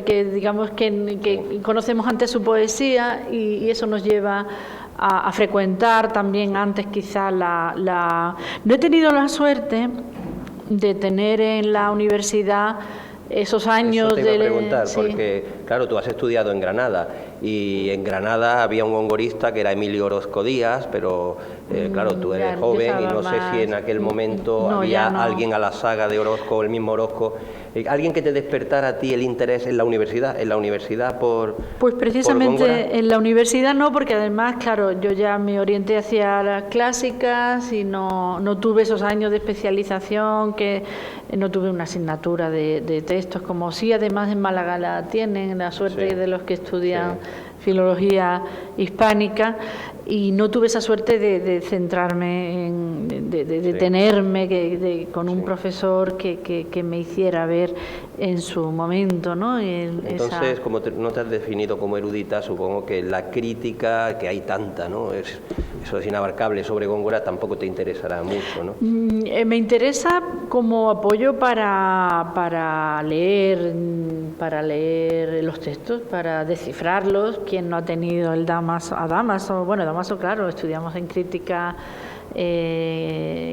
que digamos que conocemos antes su poesía, y eso nos lleva a frecuentar también antes quizá No he tenido la suerte de tener en la universidad esos años. Eso te iba a preguntar, porque claro, tú has estudiado en Granada, y en Granada había un gongorista que era Emilio Orozco Díaz, pero claro, tú eres joven y no sé si en aquel momento había alguien a la saga de Orozco, el mismo Orozco, alguien que te despertara a ti el interés en la universidad por... Pues precisamente por en la universidad no, porque además, claro, yo ya me orienté hacia las clásicas y no tuve esos años de especialización, que no tuve una asignatura de textos, como sí además en Málaga la tienen, la suerte de los que estudian filología hispánica, y no tuve esa suerte de centrarme de tenerme con un profesor que me hiciera ver en su momento, ¿no? Entonces, como no te has definido como erudita, supongo que la crítica, que hay tanta, ¿no? Eso es inabarcable, sobre Góngora tampoco te interesará mucho, ¿no? Me interesa como apoyo para leer los textos, para descifrarlos. Quien no ha tenido el Damaso, claro, estudiamos en crítica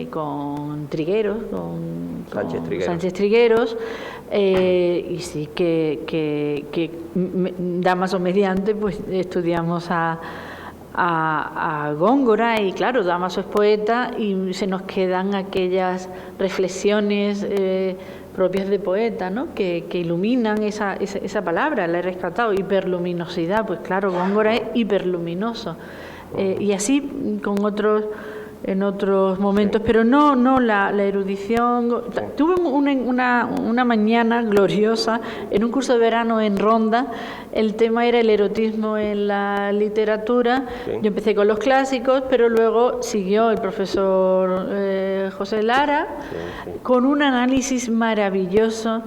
con Trigueros, con Sánchez Trigueros, y sí que Damaso mediante, pues estudiamos a Góngora, y claro, Damaso es poeta y se nos quedan aquellas reflexiones propias de poeta, ¿no? que iluminan esa palabra, la he rescatado, hiperluminosidad, pues claro, Góngora es hiperluminoso, y así con en otros momentos, pero no la erudición. Tuve una mañana gloriosa en un curso de verano en Ronda. El tema era el erotismo en la literatura. Yo empecé con los clásicos, pero luego siguió el profesor José Lara con un análisis maravilloso,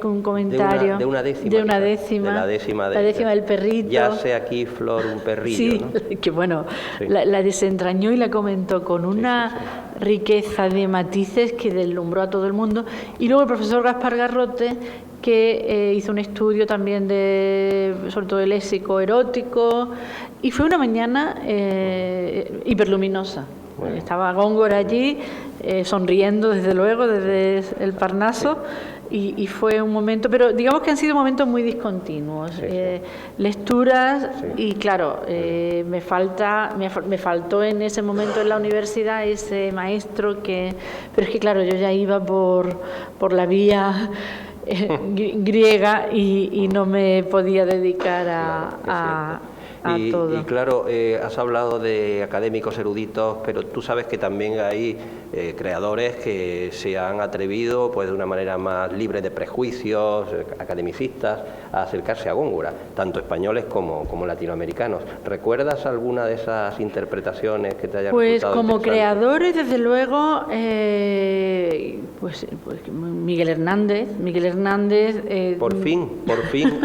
con un comentario de una décima del perrillo. Ya sé aquí, Flor, un perrillo, ¿no? Que bueno, la desentrañó y la comentó con una riqueza de matices que deslumbró a todo el mundo. Y luego el profesor Gaspar Garrote, que hizo un estudio también sobre todo el léxico erótico, y fue una mañana hiperluminosa. Bueno. Estaba Góngora allí, sonriendo desde luego, desde el Parnaso, y fue un momento, pero digamos que han sido momentos muy discontinuos, lecturas, y claro, me faltó en ese momento en la universidad ese maestro pero es que claro, yo ya iba por la vía griega y no me podía dedicar a todo. Y claro, has hablado de académicos eruditos, pero tú sabes que también hay creadores que se han atrevido, pues de una manera más libre de prejuicios, academicistas, a acercarse a Góngora, tanto españoles como latinoamericanos. ¿Recuerdas alguna de esas interpretaciones que te hayan resultado como interesante? creadores, desde luego, pues Miguel Hernández. Por fin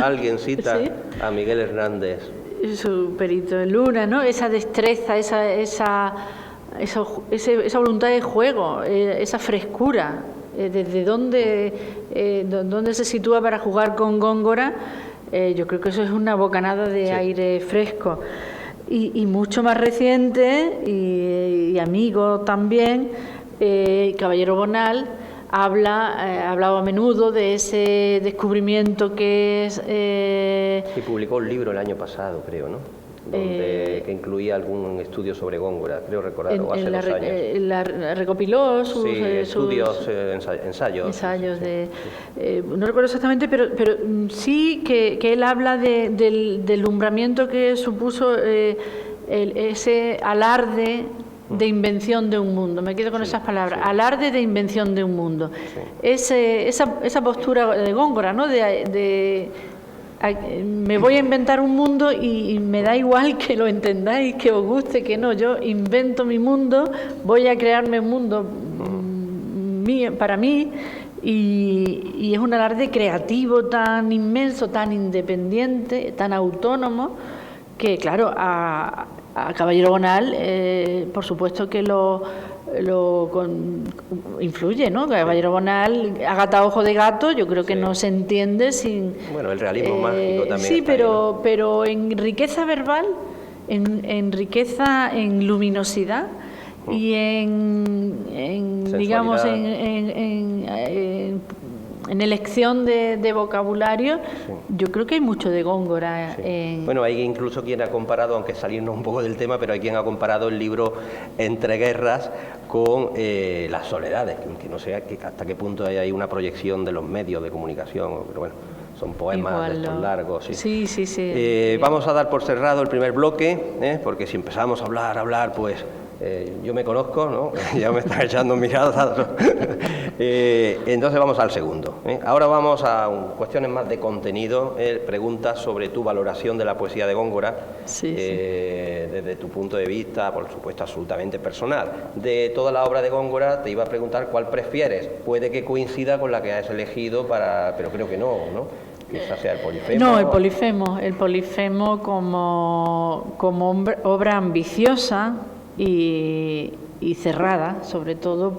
alguien cita ¿Sí? a Miguel Hernández. Su Perito de Luna, ¿no? Esa destreza, esa voluntad de juego, esa frescura, desde dónde se sitúa para jugar con Góngora, yo creo que eso es una bocanada de aire fresco. Y mucho más reciente, y amigo también, Caballero Bonal, hablaba a menudo de ese descubrimiento que es... Y publicó un libro el año pasado, creo, ¿no? Que incluía algún estudio sobre Góngora, creo recordar, o hace 2 años. Recopiló sus estudios, ensayos. Ensayos no recuerdo exactamente, pero sí que él habla del deslumbramiento que supuso ese alarde de invención de un mundo. Me quedo con esas palabras. Alarde de invención de un mundo. Esa postura de Góngora, ¿no? Me voy a inventar un mundo y me da igual que lo entendáis, que os guste, que no. Yo invento mi mundo, voy a crearme un mundo para mí, y es un alarde creativo tan inmenso, tan independiente, tan autónomo, que claro, a Caballero Bonal, por supuesto que lo influye, ¿no? Caballero Bonal, a gata ojo de gato, yo creo que no se entiende sin... Bueno, el realismo mágico también. Sí, pero en riqueza verbal, en riqueza, en luminosidad y en digamos, en elección de vocabulario, yo creo que hay mucho de Góngora. Bueno, hay incluso quien ha comparado, aunque salirnos un poco del tema, pero hay quien ha comparado el libro Entre Guerras con Las Soledades, que no sé hasta qué punto hay ahí una proyección de los medios de comunicación, pero bueno, son poemas de estos largos. Sí. Vamos a dar por cerrado el primer bloque, porque si empezamos a hablar, pues... yo me conozco, ¿no? Ya me están echando miradas. Entonces vamos al segundo. Ahora vamos a cuestiones más de contenido. Preguntas sobre tu valoración de la poesía de Góngora, desde tu punto de vista, por supuesto, absolutamente personal. De toda la obra de Góngora, te iba a preguntar cuál prefieres. Puede que coincida con la que has elegido, pero creo que no, ¿no? Quizás sea el Polifemo. No, el Polifemo como obra ambiciosa y cerrada, sobre todo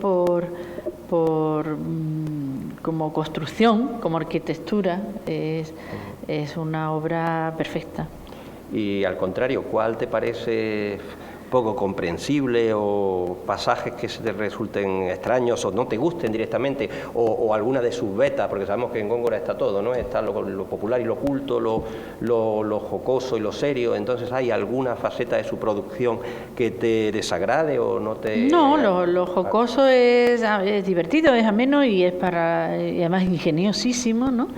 como construcción, como arquitectura, es una obra perfecta. Y al contrario, ¿cuál te parece poco comprensible, o pasajes que se te resulten extraños o no te gusten directamente, o alguna de sus vetas, porque sabemos que en Góngora está todo, ¿no? Está lo popular y lo culto, lo jocoso y lo serio. Entonces, ¿hay alguna faceta de su producción que te desagrade o no te...? No, lo jocoso es divertido, es ameno y además ingeniosísimo, ¿no?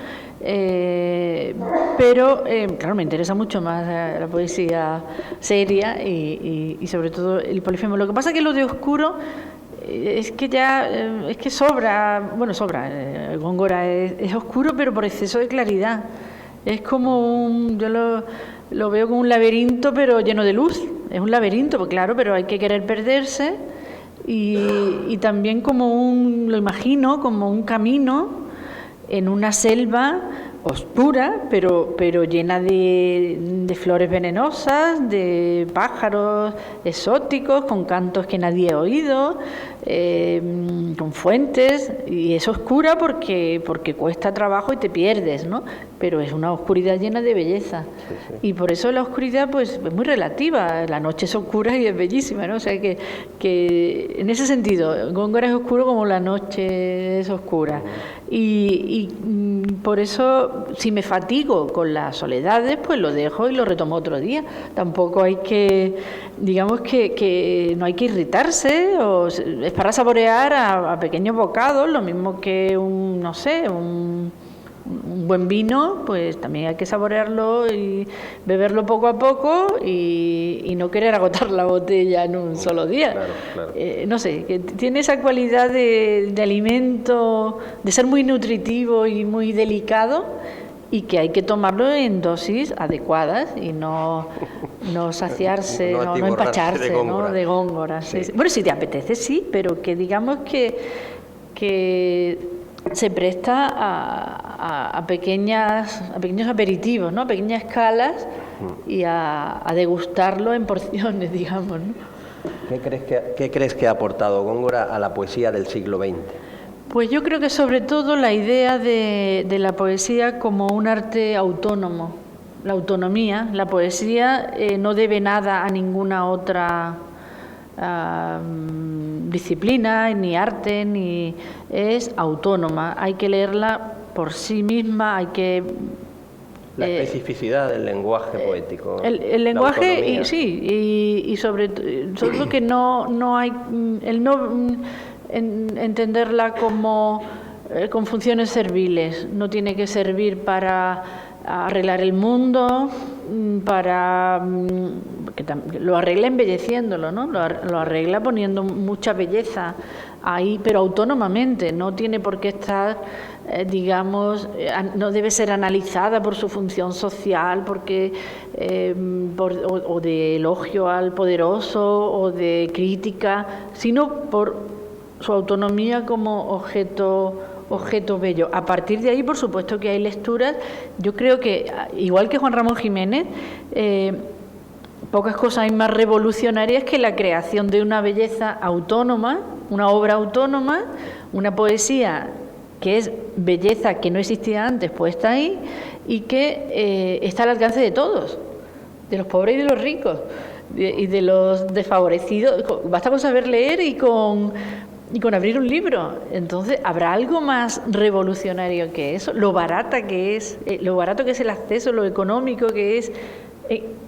Pero claro, me interesa mucho más la poesía seria y sobre todo el Polifemo. Lo que pasa es que lo de oscuro es que sobra, Góngora es oscuro, pero por exceso de claridad. Es como yo lo veo como un laberinto, pero lleno de luz. Es un laberinto, pues claro, pero hay que querer perderse, y también lo imagino como un camino en una selva oscura, pero llena de flores venenosas, de pájaros exóticos, con cantos que nadie ha oído, con fuentes, y es oscura porque cuesta trabajo y te pierdes, ¿no? Pero es una oscuridad llena de belleza. Sí, sí. Y por eso la oscuridad pues es muy relativa. La noche es oscura y es bellísima, ¿no? O sea que en ese sentido, Góngora es oscuro como la noche es oscura. Y por eso, si me fatigo con las soledades, pues lo dejo y lo retomo otro día. Tampoco hay que, digamos que no hay que irritarse, es para saborear a pequeños bocados, lo mismo que un buen vino, pues también hay que saborearlo y beberlo poco a poco y no querer agotar la botella en un solo día. Claro. No sé, que tiene esa cualidad de alimento, de ser muy nutritivo y muy delicado, y que hay que tomarlo en dosis adecuadas y no saciarse, no empacharse de Góngora. Sí. Bueno, si te apetece, sí, pero que digamos que se presta a pequeños aperitivos, ¿no? A pequeñas escalas y a degustarlo en porciones, digamos, ¿no? ¿Qué crees que ha aportado Góngora a la poesía del siglo XX? Pues yo creo que sobre todo la idea de la poesía como un arte autónomo, la autonomía. La poesía no debe nada a ninguna otra disciplina, ni arte, ni es autónoma. Hay que leerla por sí misma, hay que... La especificidad del lenguaje poético. El lenguaje, y sobre todo que no hay... El no entenderla como con funciones serviles. No tiene que servir para arreglar el mundo, que lo arregla embelleciéndolo, ¿no? Lo arregla poniendo mucha belleza ahí, pero autónomamente. No tiene por qué estar, no debe ser analizada por su función social, porque o de elogio al poderoso o de crítica, sino por su autonomía como objeto bello. A partir de ahí, por supuesto que hay lecturas. Yo creo que, igual que Juan Ramón Jiménez, pocas cosas hay más revolucionarias que la creación de una belleza autónoma, una obra autónoma, una poesía que es belleza que no existía antes, puesta ahí, y que está al alcance de todos, de los pobres y de los ricos, y de los desfavorecidos. Basta con saber leer y con abrir un libro. Entonces, ¿habrá algo más revolucionario que eso? Lo barato que es el acceso, lo económico que es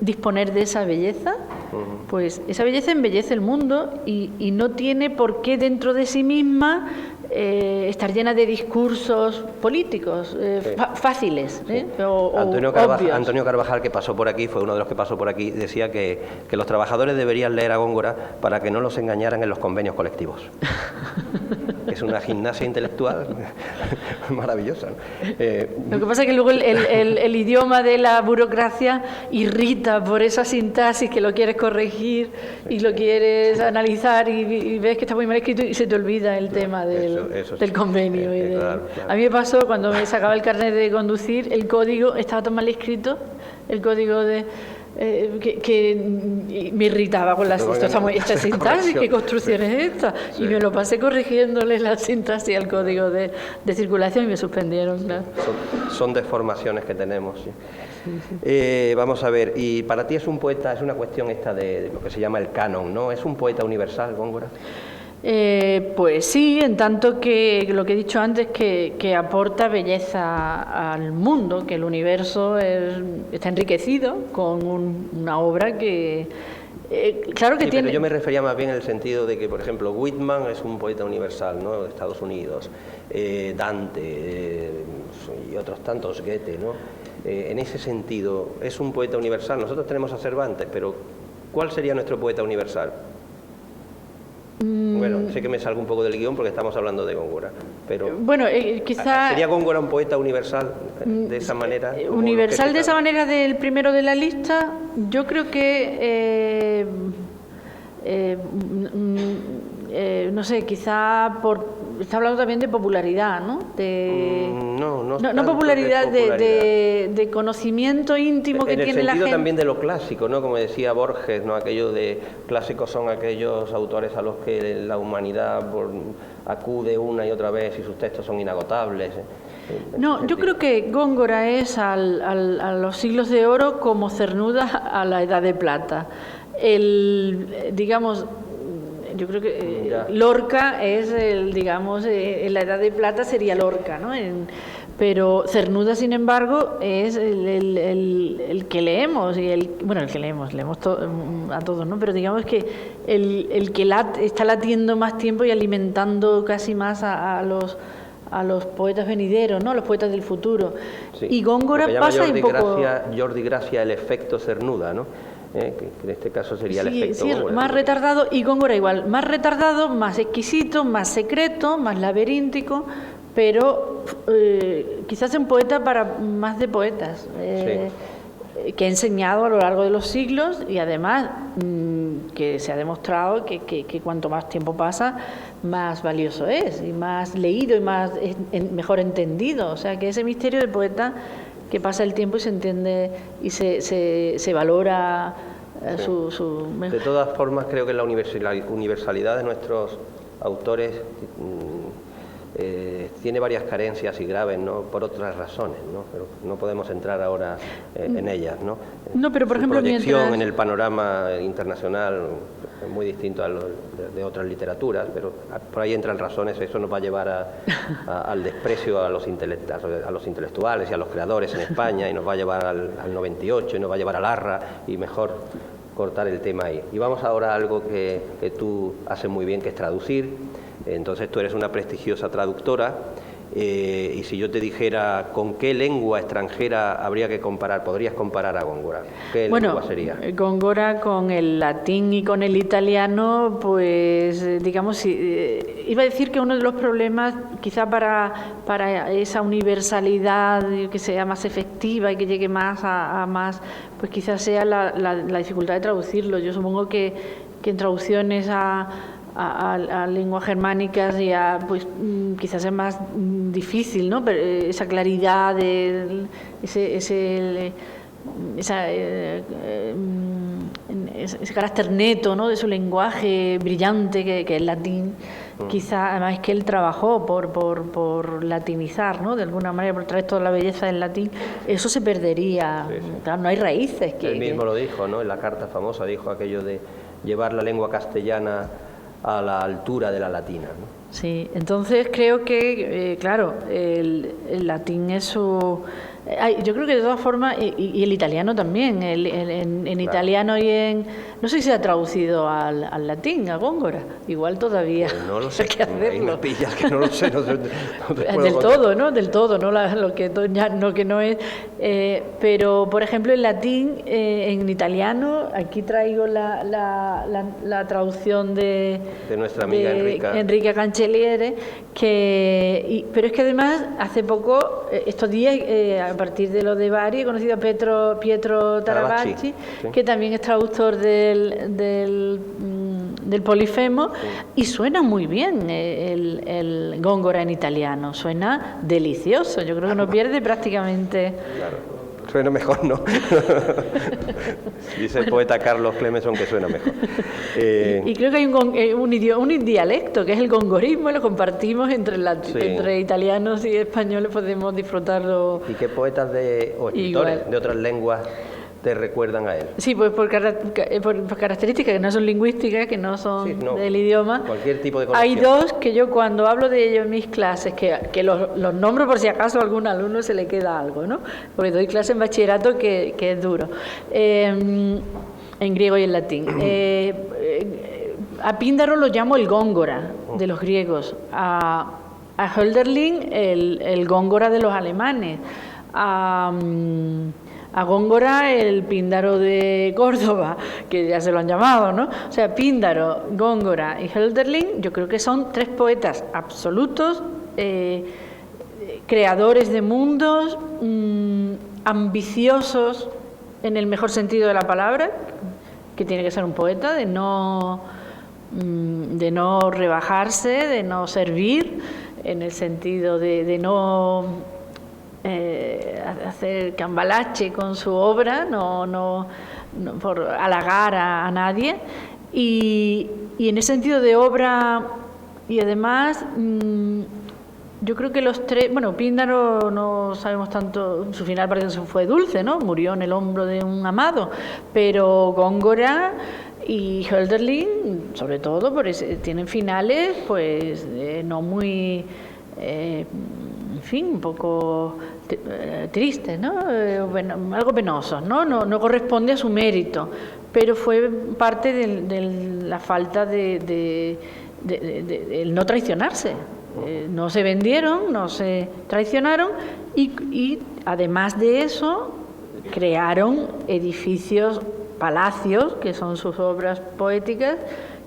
disponer de esa belleza. Pues esa belleza embellece el mundo y no tiene por qué dentro de sí misma estar llena de discursos políticos fáciles, Antonio Carvajal, que pasó por aquí, fue uno de los que pasó por aquí, decía que los trabajadores deberían leer a Góngora para que no los engañaran en los convenios colectivos. Es una gimnasia intelectual maravillosa, ¿no? Lo que pasa es que luego el idioma de la burocracia irrita por esa sintaxis que lo quieres corregir y lo quieres analizar y ves que está muy mal escrito y se te olvida el tema del convenio. Claro. A mí me pasó cuando me sacaba el carnet de conducir, el código estaba tan mal escrito, el código de... que me irritaba con esta sintaxis, ¿qué construcción es esta? Sí. Y me lo pasé corrigiéndole la sintaxis al código de circulación y me suspendieron. Claro. Son deformaciones que tenemos. Sí. Sí. Vamos a ver, y para ti es un poeta, es una cuestión esta de lo que se llama el canon, ¿no? ¿Es un poeta universal, Góngora? Pues sí, en tanto que lo que he dicho antes, que aporta belleza al mundo, que el universo está enriquecido con una obra que... claro que tiene... Pero yo me refería más bien en el sentido de que, por ejemplo, Whitman es un poeta universal, ¿no?, de Estados Unidos, Dante y otros tantos, Goethe, ¿no? En ese sentido, ¿es un poeta universal? Nosotros tenemos a Cervantes, pero ¿cuál sería nuestro poeta universal? Bueno, sé que me salgo un poco del guión porque estamos hablando de Góngora, pero bueno, quizá ¿sería Góngora un poeta universal de esa manera? Universal de esa manera del primero de la lista, yo creo que no sé, quizá por está hablando también de popularidad, ¿no? No popularidad, de conocimiento íntimo que tiene la gente. En el sentido también de lo clásico, ¿no? Como decía Borges, ¿no? Aquello de clásicos son aquellos autores a los que la humanidad acude una y otra vez y sus textos son inagotables. No, yo creo que Góngora es a los siglos de oro como Cernuda a la edad de plata. Digamos, yo creo que Lorca es digamos, en la edad de plata sería Lorca, ¿no? Pero Cernuda, sin embargo, es el que leemos, y el que leemos a todos, ¿no? Pero digamos que el que está latiendo más tiempo y alimentando casi más a los poetas venideros, ¿no? A los poetas del futuro. Sí. Y Góngora pasa un poco... Jordi Gracia, el efecto Cernuda, ¿no? Que en este caso sería el efecto Góngora. Más retardado, y Góngora igual, más retardado, más exquisito, más secreto, más laberíntico, pero quizás un poeta para más de poetas, que ha enseñado a lo largo de los siglos, y además que se ha demostrado que cuanto más tiempo pasa, más valioso es, y más leído, y mejor entendido. O sea, que ese misterio de poeta que pasa el tiempo y se entiende y se valora su... De todas formas, creo que la universalidad de nuestros autores tiene varias carencias y graves, ¿no? Por otras razones, ¿no? Pero no podemos entrar ahora en ellas, ¿no? No, pero por ejemplo, proyección en el panorama internacional es muy distinto a lo de otras literaturas, pero por ahí entran razones. Eso nos va a llevar al desprecio a los intelectuales y a los creadores en España, y nos va a llevar al 98, y nos va a llevar al Arra, y mejor cortar el tema ahí. Y vamos ahora a algo que tú haces muy bien, que es traducir. Entonces tú eres una prestigiosa traductora, y si yo te dijera con qué lengua extranjera habría que comparar, podrías comparar a Góngora, ¿qué lengua sería? Góngora con el latín y con el italiano, pues digamos, iba a decir que uno de los problemas quizá para esa universalidad que sea más efectiva y que llegue más a más, pues quizás sea la dificultad de traducirlo. Yo supongo que en traducciones a lenguas germánicas ya pues quizás es más difícil, ¿no? Pero esa claridad, ese carácter neto, ¿no? De su lenguaje brillante que es el latín. Quizá además es que él trabajó por latinizar, ¿no? De alguna manera, por traer toda la belleza del latín. Eso se perdería. Sí. Claro, no hay raíces. Él mismo lo dijo, ¿no? En la carta famosa dijo aquello de llevar la lengua castellana a la altura de la latina, ¿no? Sí, entonces creo que, claro, el latín es su... yo creo que de todas formas, y el italiano también, en claro. Italiano y en... No sé si se ha traducido al latín, a Góngora, igual todavía. Pues no lo sé, hay que hacerlo. ahí me pillas que no lo sé. No del todo, ¿no? Del todo, no lo que no es... pero, por ejemplo, en latín, en italiano, aquí traigo la traducción de nuestra amiga Enrica Cancelliere, pero es que además, hace poco, estos días... a partir de lo de Bari, he conocido a Pietro Tarabacci, sí. Que también es traductor del Polifemo, sí. Y suena muy bien el Góngora en italiano, suena delicioso, yo creo que no pierde prácticamente... Claro. Suena mejor, ¿no? Dice el poeta Carlos Clemenson que suena mejor. Y creo que hay un dialecto, que es el gongorismo, y lo compartimos entre italianos y españoles, podemos disfrutarlo. ¿Y qué poetas o escritores de otras lenguas te recuerdan a él? Sí, pues por características que no son lingüísticas, que no son del idioma. Cualquier tipo de conexión. Hay dos que yo cuando hablo de ellos en mis clases, que los nombro por si acaso a algún alumno se le queda algo, ¿no? Porque doy clase en bachillerato que es duro, en griego y en latín. A Píndaro lo llamo el Góngora de los griegos, a Hölderlin el Góngora de los alemanes, a Góngora el Píndaro de Córdoba, que ya se lo han llamado, ¿no? O sea, Píndaro, Góngora y Hölderlin, yo creo que son tres poetas absolutos, creadores de mundos, ambiciosos en el mejor sentido de la palabra, que tiene que ser un poeta, de no de no rebajarse, de no servir, en el sentido de no hacer cambalache con su obra, no por halagar a nadie, y en ese sentido de obra, y además yo creo que los tres, bueno, Píndaro no sabemos tanto, su final parece que fue dulce, ¿no? Murió en el hombro de un amado, pero Góngora y Hölderlin, sobre todo, tienen finales, pues, no muy, en fin, un poco tristes, ¿no? Algo penosos, ¿no? No corresponde a su mérito, pero fue parte de la falta de no traicionarse. No se vendieron, no se traicionaron y además de eso crearon edificios, palacios, que son sus obras poéticas,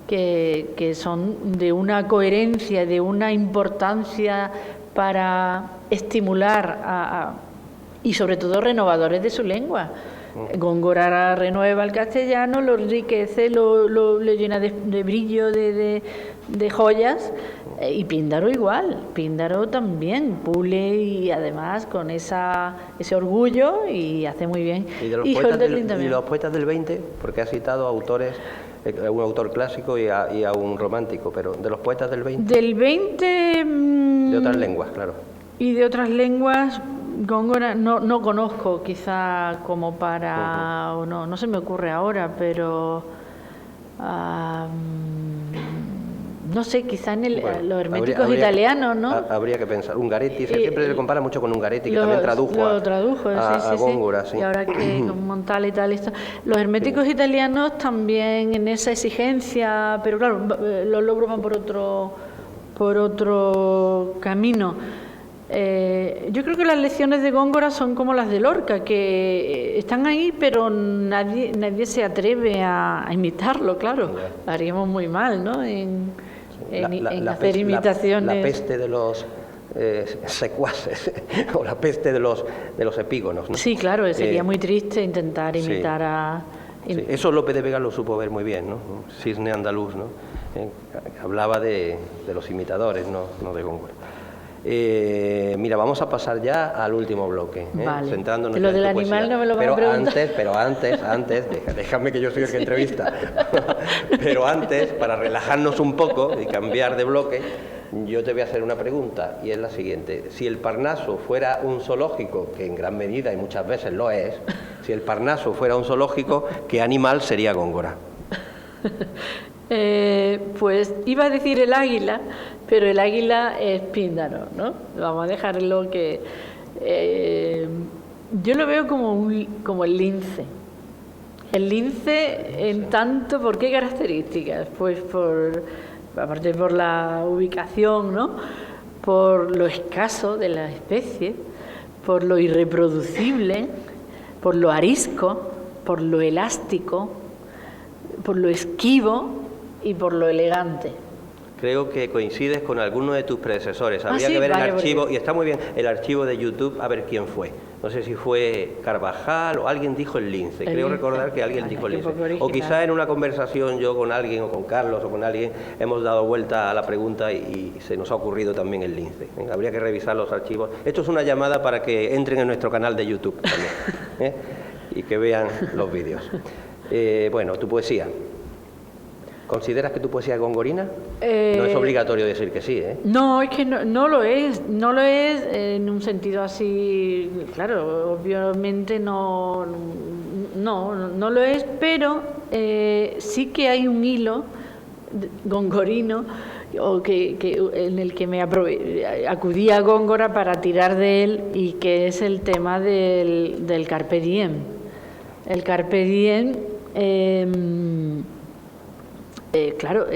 que son de una coherencia, de una importancia para estimular y sobre todo renovadores de su lengua. Góngora renueva el castellano, lo enriquece, lo llena de brillo, de joyas, y Píndaro igual. Píndaro también pule y además con ese orgullo y hace muy bien. Y de los poetas del 20, porque ha citado autores, a un autor clásico y a un romántico, pero de los poetas del 20. Del 20... de otras lenguas, claro. Y de otras lenguas, Góngora no conozco, quizá como para... o no se me ocurre ahora, pero... no sé, quizá en los herméticos italianos, ¿no? Habría que pensar. Ungaretti, siempre se le compara mucho con Ungaretti, que también tradujo a Góngora. Sí. Y ahora que con Montale y tal, los herméticos italianos también en esa exigencia, pero claro, los logros van por otro camino. Yo creo que las lecciones de Góngora son como las de Lorca, que están ahí, pero nadie se atreve a imitarlo, claro. Lo haríamos muy mal, ¿no? En hacer imitaciones. La peste de los secuaces o la peste de los epígonos, ¿no? Sí, claro, sería muy triste intentar imitar a... Sí. Eso Lope de Vega lo supo ver muy bien, ¿no? Cisne andaluz, ¿no? Hablaba de los imitadores, no de Góngora. Mira, vamos a pasar ya al último bloque, vale. Centrándonos lo en del tu animal poesía. no me lo van a preguntar. Pero antes, déjame que yo soy el que entrevista. Pero antes, para relajarnos un poco y cambiar de bloque, yo te voy a hacer una pregunta, y es la siguiente. Si el Parnaso fuera un zoológico, que en gran medida y muchas veces lo es, si el Parnaso fuera un zoológico, ¿qué animal sería Góngora? Pues iba a decir el águila, pero el águila es Píndaro, ¿no? Vamos a dejarlo que... yo lo veo como el lince. El lince en tanto, ¿por qué características? Pues aparte por la ubicación, ¿no? Por lo escaso de la especie, por lo irreproducible, por lo arisco, por lo elástico, por lo esquivo y por lo elegante. Creo que coincides con alguno de tus predecesores. Habría que ver el archivo, y está muy bien, el archivo de YouTube, a ver quién fue. No sé si fue Carvajal o alguien dijo el lince. Creo recordar que alguien dijo el lince. O quizá en una conversación yo con alguien, o con Carlos, o con alguien, hemos dado vuelta a la pregunta y se nos ha ocurrido también el lince. Habría que revisar los archivos. Esto es una llamada para que entren en nuestro canal de YouTube también, y que vean los vídeos. Bueno, tu poesía. ¿Consideras que tu poesía es gongorina? No es obligatorio decir que sí, ¿eh? No, es que no lo es en un sentido así, claro, obviamente no lo es, pero sí que hay un hilo gongorino en el que me acudí a Góngora para tirar de él, y que es el tema del carpe diem. El carpe diem... claro,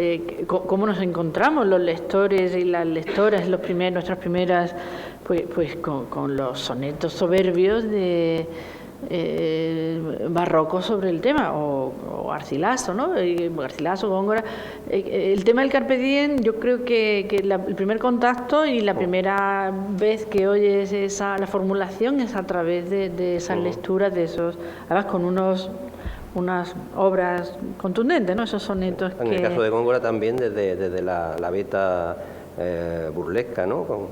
cómo nos encontramos los lectores y las lectoras, nuestras primeras, pues con los sonetos soberbios de barrocos sobre el tema, o Garcilaso, ¿no? Garcilaso, Góngora. El tema del carpe diem, yo creo que el primer contacto y la primera vez que oyes la formulación es a través de esas lecturas, de esos, además con unos unas obras contundentes, ¿no? Esos sonetos en el caso de Góngora también desde la beta burlesca, ¿no?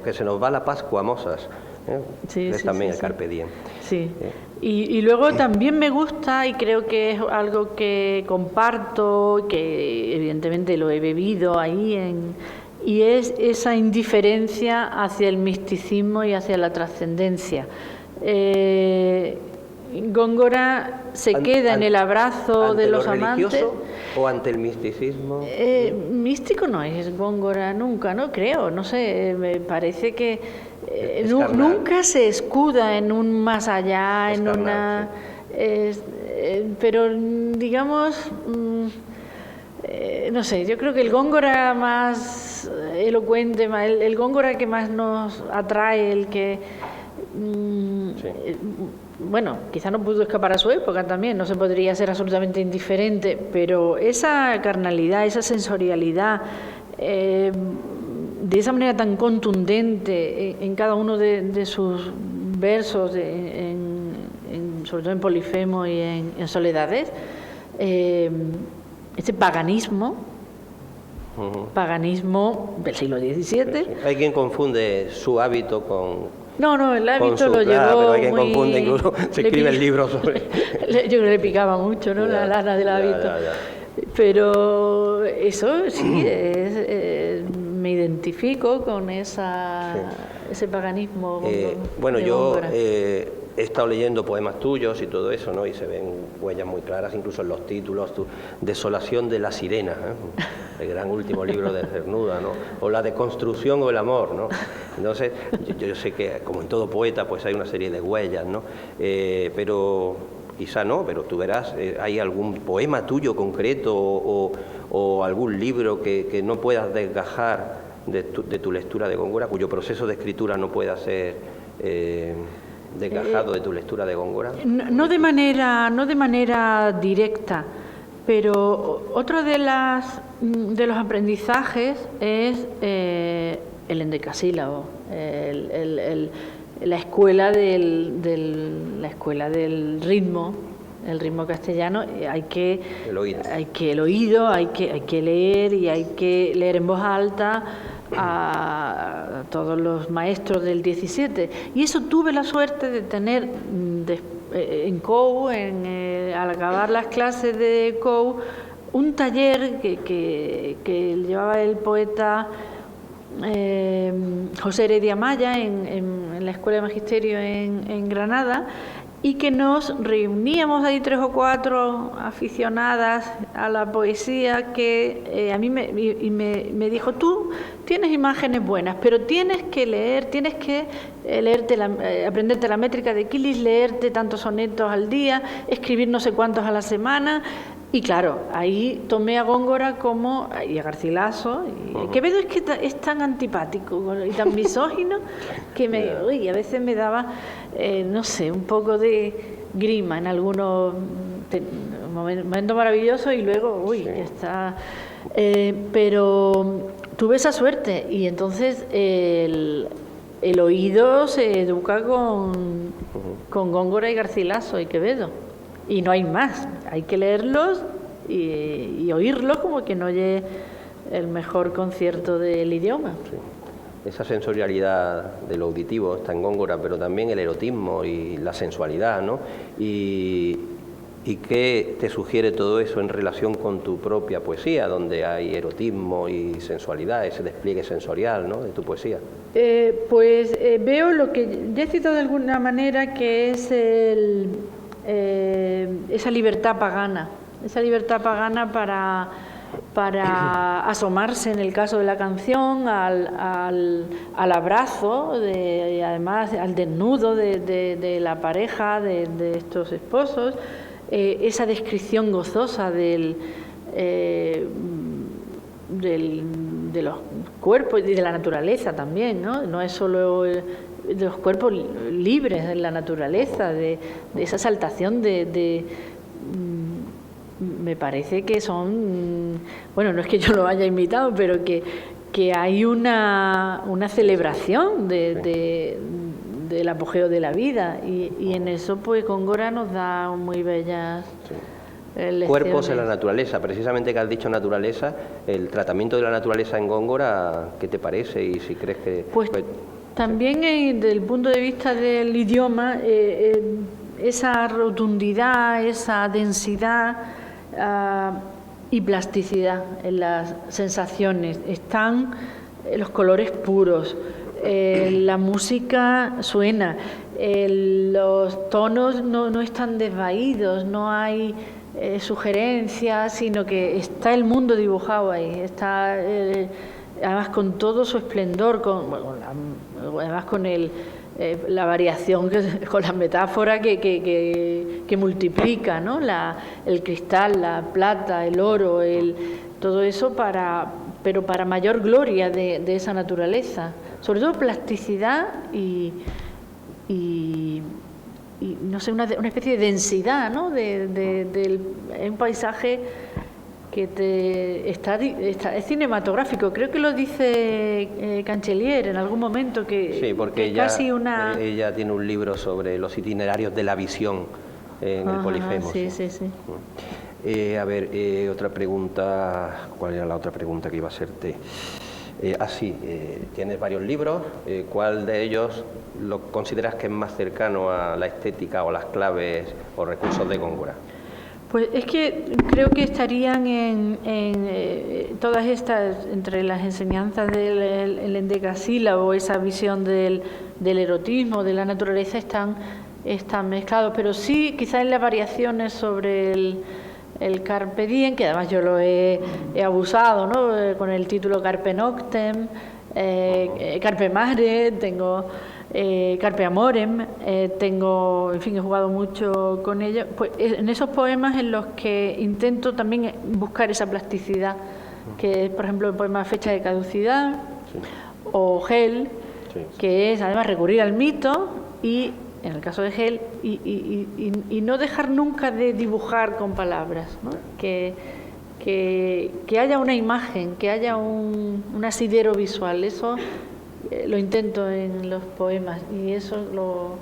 Que se nos va la Pascua, mozas. Sí, es sí, también sí, el Carpe Diem. Sí. Y luego también me gusta, y creo que es algo que comparto, que evidentemente lo he bebido ahí, y es esa indiferencia hacia el misticismo y hacia la trascendencia. Góngora se queda en el abrazo de los amantes. ¿Ante lo religioso o ante el misticismo? Místico no es Góngora nunca, no creo, no sé, me parece que nunca se escuda en un más allá, es en carnal, una... sí. Pero digamos, no sé, yo creo que el Góngora más elocuente, el Góngora que más nos atrae, el que... bueno, quizá no pudo escapar a su época también, no se podría ser absolutamente indiferente, pero esa carnalidad, esa sensorialidad, de esa manera tan contundente en cada uno de sus versos, sobre todo en Polifemo y en Soledades, ese paganismo del siglo XVII. Sí. Hay quien confunde su hábito con... No, el hábito lo llevó pero hay quien muy... confunde, incluso se escriben libros sobre... Yo creo que le picaba mucho, ¿no? La lana del hábito. Ya. Pero eso sí, me identifico con ese paganismo. Bueno, de yo Góngora. he estado leyendo poemas tuyos y todo eso, ¿no? Y se ven huellas muy claras, incluso en los títulos, Desolación de la sirena, el gran último libro de Cernuda, ¿no? O la deconstrucción o el amor, ¿no? Entonces, yo sé que, como en todo poeta, pues hay una serie de huellas, ¿no? Pero quizá no, pero tú verás, ¿hay algún poema tuyo concreto o algún libro que no puedas desgajar de tu lectura de Góngora, cuyo proceso de escritura no pueda ser desgajado de tu lectura de Góngora? No de manera directa, pero otro de los aprendizajes es el endecasílabo, la escuela del ritmo, el ritmo castellano. Hay que leer, y hay que leer en voz alta a todos los maestros del 17, y eso tuve la suerte de tener en COU, al acabar las clases de COU, un taller que llevaba el poeta José Heredia Maya en la Escuela de Magisterio en Granada, y que nos reuníamos ahí 3 o 4 aficionadas a la poesía, que a mí me dijo: tú tienes imágenes buenas, pero tienes que aprenderte la métrica de Quilis, leerte tantos sonetos al día, escribir no sé cuántos a la semana. Y claro, ahí tomé a Góngora y a Garcilaso, y Quevedo es que es tan antipático y tan misógino que a veces me daba, no sé, un poco de grima en algunos momentos maravillosos, y luego, ya está. Pero tuve esa suerte, y entonces el oído se educa con Góngora y Garcilaso y Quevedo. Y no hay más, hay que leerlos y oírlos como que no oye el mejor concierto del idioma. Sí. Esa sensorialidad de lo auditivo está en Góngora, pero también el erotismo y la sensualidad, ¿no? ¿Y qué te sugiere todo eso en relación con tu propia poesía, donde hay erotismo y sensualidad, ese despliegue sensorial, ¿no?, de tu poesía? Veo lo que ya he citado de alguna manera, que es esa libertad pagana para asomarse, en el caso de la canción, al abrazo, y además al desnudo de la pareja, de estos esposos, esa descripción gozosa de los cuerpos y de la naturaleza también, ¿no? No es solo de los cuerpos libres de la naturaleza, de esa exaltación me parece que son, bueno, no es que yo lo haya imitado, pero que hay una celebración de del apogeo de la vida, y en eso pues Góngora nos da muy bellas lecciones. Cuerpos en la naturaleza, precisamente que has dicho naturaleza, el tratamiento de la naturaleza en Góngora, ¿qué te parece? Y si crees que... Pues también desde el punto de vista del idioma, esa rotundidad, esa densidad y plasticidad en las sensaciones, están los colores puros, la música suena, los tonos no están desvaídos, no hay sugerencias, sino que está el mundo dibujado ahí, está además con todo su esplendor, además con la variación, con la metáfora que multiplica, ¿no? El cristal, la plata, el oro, todo eso pero para mayor gloria de esa naturaleza, sobre todo plasticidad y no sé, una especie de densidad, ¿no? De un paisaje que es cinematográfico. Creo que lo dice Canchelier en algún momento, que sí, porque ella tiene un libro sobre los itinerarios de la visión en el Polifemo. Sí. Otra pregunta. ¿Cuál era la otra pregunta que iba a hacerte? Tienes varios libros. ¿Cuál de ellos lo consideras que es más cercano a la estética o las claves o recursos de Góngora? Pues es que creo que estarían en todas estas, entre las enseñanzas del endecasílabo, esa visión del erotismo, de la naturaleza, están mezclados, pero sí quizás en las variaciones sobre el Carpe Diem, que además yo lo he abusado, ¿no? Con el título Carpe Noctem, Carpe Mare, tengo Carpe Amorem, en fin, he jugado mucho con ello. Pues en esos poemas en los que intento también buscar esa plasticidad, que es, por ejemplo, el poema Fecha de Caducidad, sí, o Gel, sí, que es además recurrir al mito y, en el caso de Gel, y no dejar nunca de dibujar con palabras, ¿no? Que haya una imagen, que haya un asidero visual, eso lo intento en los poemas, y eso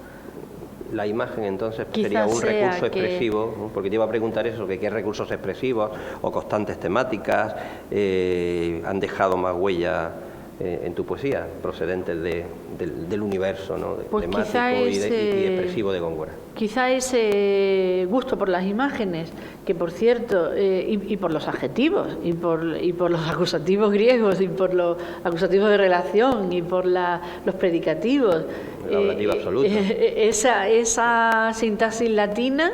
La imagen, entonces, sería un recurso expresivo, ¿no? Porque te iba a preguntar eso, que qué recursos expresivos o constantes temáticas han dejado más huella en tu poesía, procedentes del universo, ¿no? Pues temático y expresivo de Góngora. Quizá ese gusto por las imágenes, que por cierto, y por los adjetivos, y por los acusativos griegos, y por los acusativos de relación, y por los predicativos. La ablativa absoluta. Esa sintaxis latina.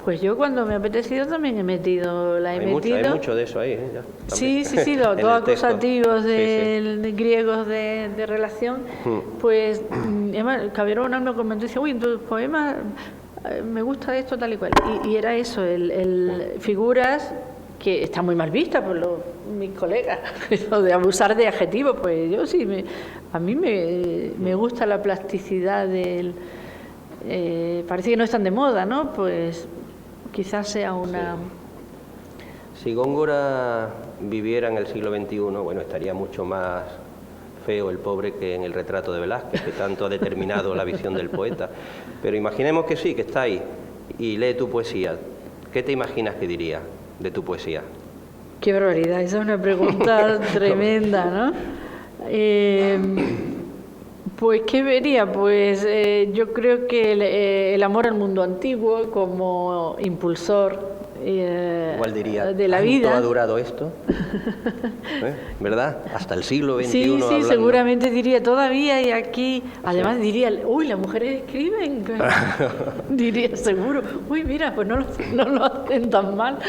Pues yo cuando me ha apetecido también he metido. Hay mucho de eso ahí, ya, sí, los dos acusativos de griegos de relación. Pues Caballero Bonal me comentó y dice, uy, en tus poemas me gusta esto tal y cual. Y era eso, figuras que están muy mal vistas por mis colegas, eso de abusar de adjetivos. Pues yo sí, a mí me gusta la plasticidad parece que no están de moda, ¿no? Pues quizás sea una... Sí. Si Góngora viviera en el siglo XXI, bueno, estaría mucho más feo el pobre que en el retrato de Velázquez, que tanto ha determinado la visión del poeta. Pero imaginemos que sí, que está ahí y lee tu poesía. ¿Qué te imaginas que diría de tu poesía? Qué barbaridad, esa es una pregunta tremenda, ¿no? Pues, ¿qué vería? Pues yo creo que el amor al mundo antiguo como impulsor igual diría, de la vida. ¿Cuánto ha durado esto? ¿Verdad? Hasta el siglo XXI. Sí, hablando. Seguramente diría todavía, y aquí, además diría, uy, las mujeres escriben. Diría seguro, uy, mira, pues no lo hacen tan mal.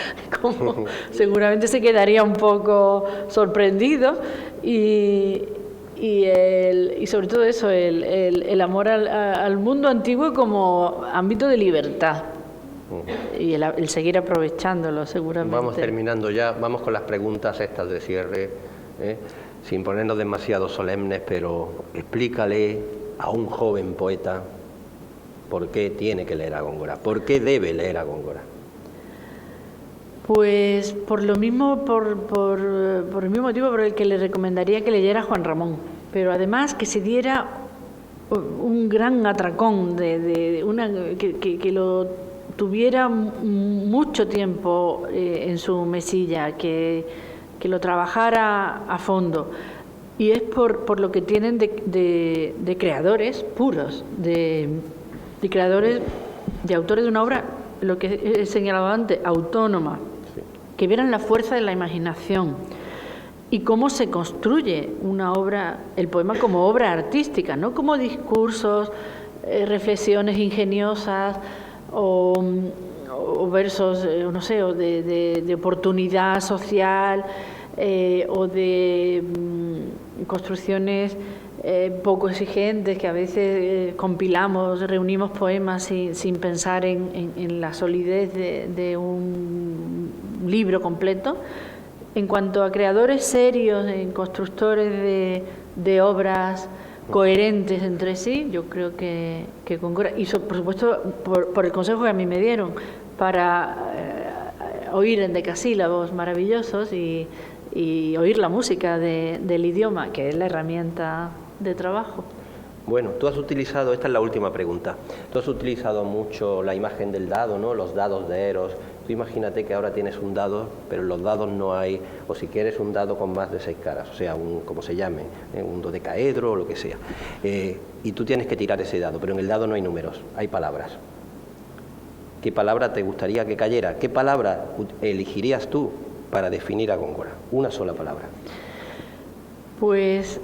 Como seguramente se quedaría un poco sorprendido y sobre todo eso, el amor al mundo antiguo como ámbito de libertad. Y el seguir aprovechándolo, seguramente. Vamos terminando ya, vamos con las preguntas estas de cierre, sin ponernos demasiado solemnes, pero explícale a un joven poeta por qué tiene que leer a Góngora, por qué debe leer a Góngora. Pues por lo mismo, por el mismo motivo por el que le recomendaría que leyera a Juan Ramón, pero además que se diera un gran atracón, que lo tuviera mucho tiempo en su mesilla, que lo trabajara a fondo. Y es por lo que tienen de creadores puros, de creadores, de autores de una obra, lo que he señalado antes, autónoma, que vieran la fuerza de la imaginación y cómo se construye una obra, el poema como obra artística, no como discursos, reflexiones ingeniosas o versos, no sé, o de oportunidad social, o de construcciones poco exigentes, que a veces compilamos, reunimos poemas sin pensar en la solidez de un libro completo. En cuanto a creadores serios, en constructores de obras coherentes entre sí, yo creo que Góngora, y por supuesto por el consejo que a mí me dieron para oír en decasílabos maravillosos y oír la música del idioma, que es la herramienta de trabajo. Bueno, tú has utilizado, esta es la última pregunta, tú has utilizado mucho la imagen del dado, ¿no? Los dados de Eros. Tú imagínate que ahora tienes un dado, pero en los dados no hay, o si quieres un dado con más de 6 caras, o sea, como se llame, un dodecaedro o lo que sea. Y tú tienes que tirar ese dado, pero en el dado no hay números, hay palabras. ¿Qué palabra te gustaría que cayera? ¿Qué palabra elegirías tú para definir a Góngora? Una sola palabra. Pues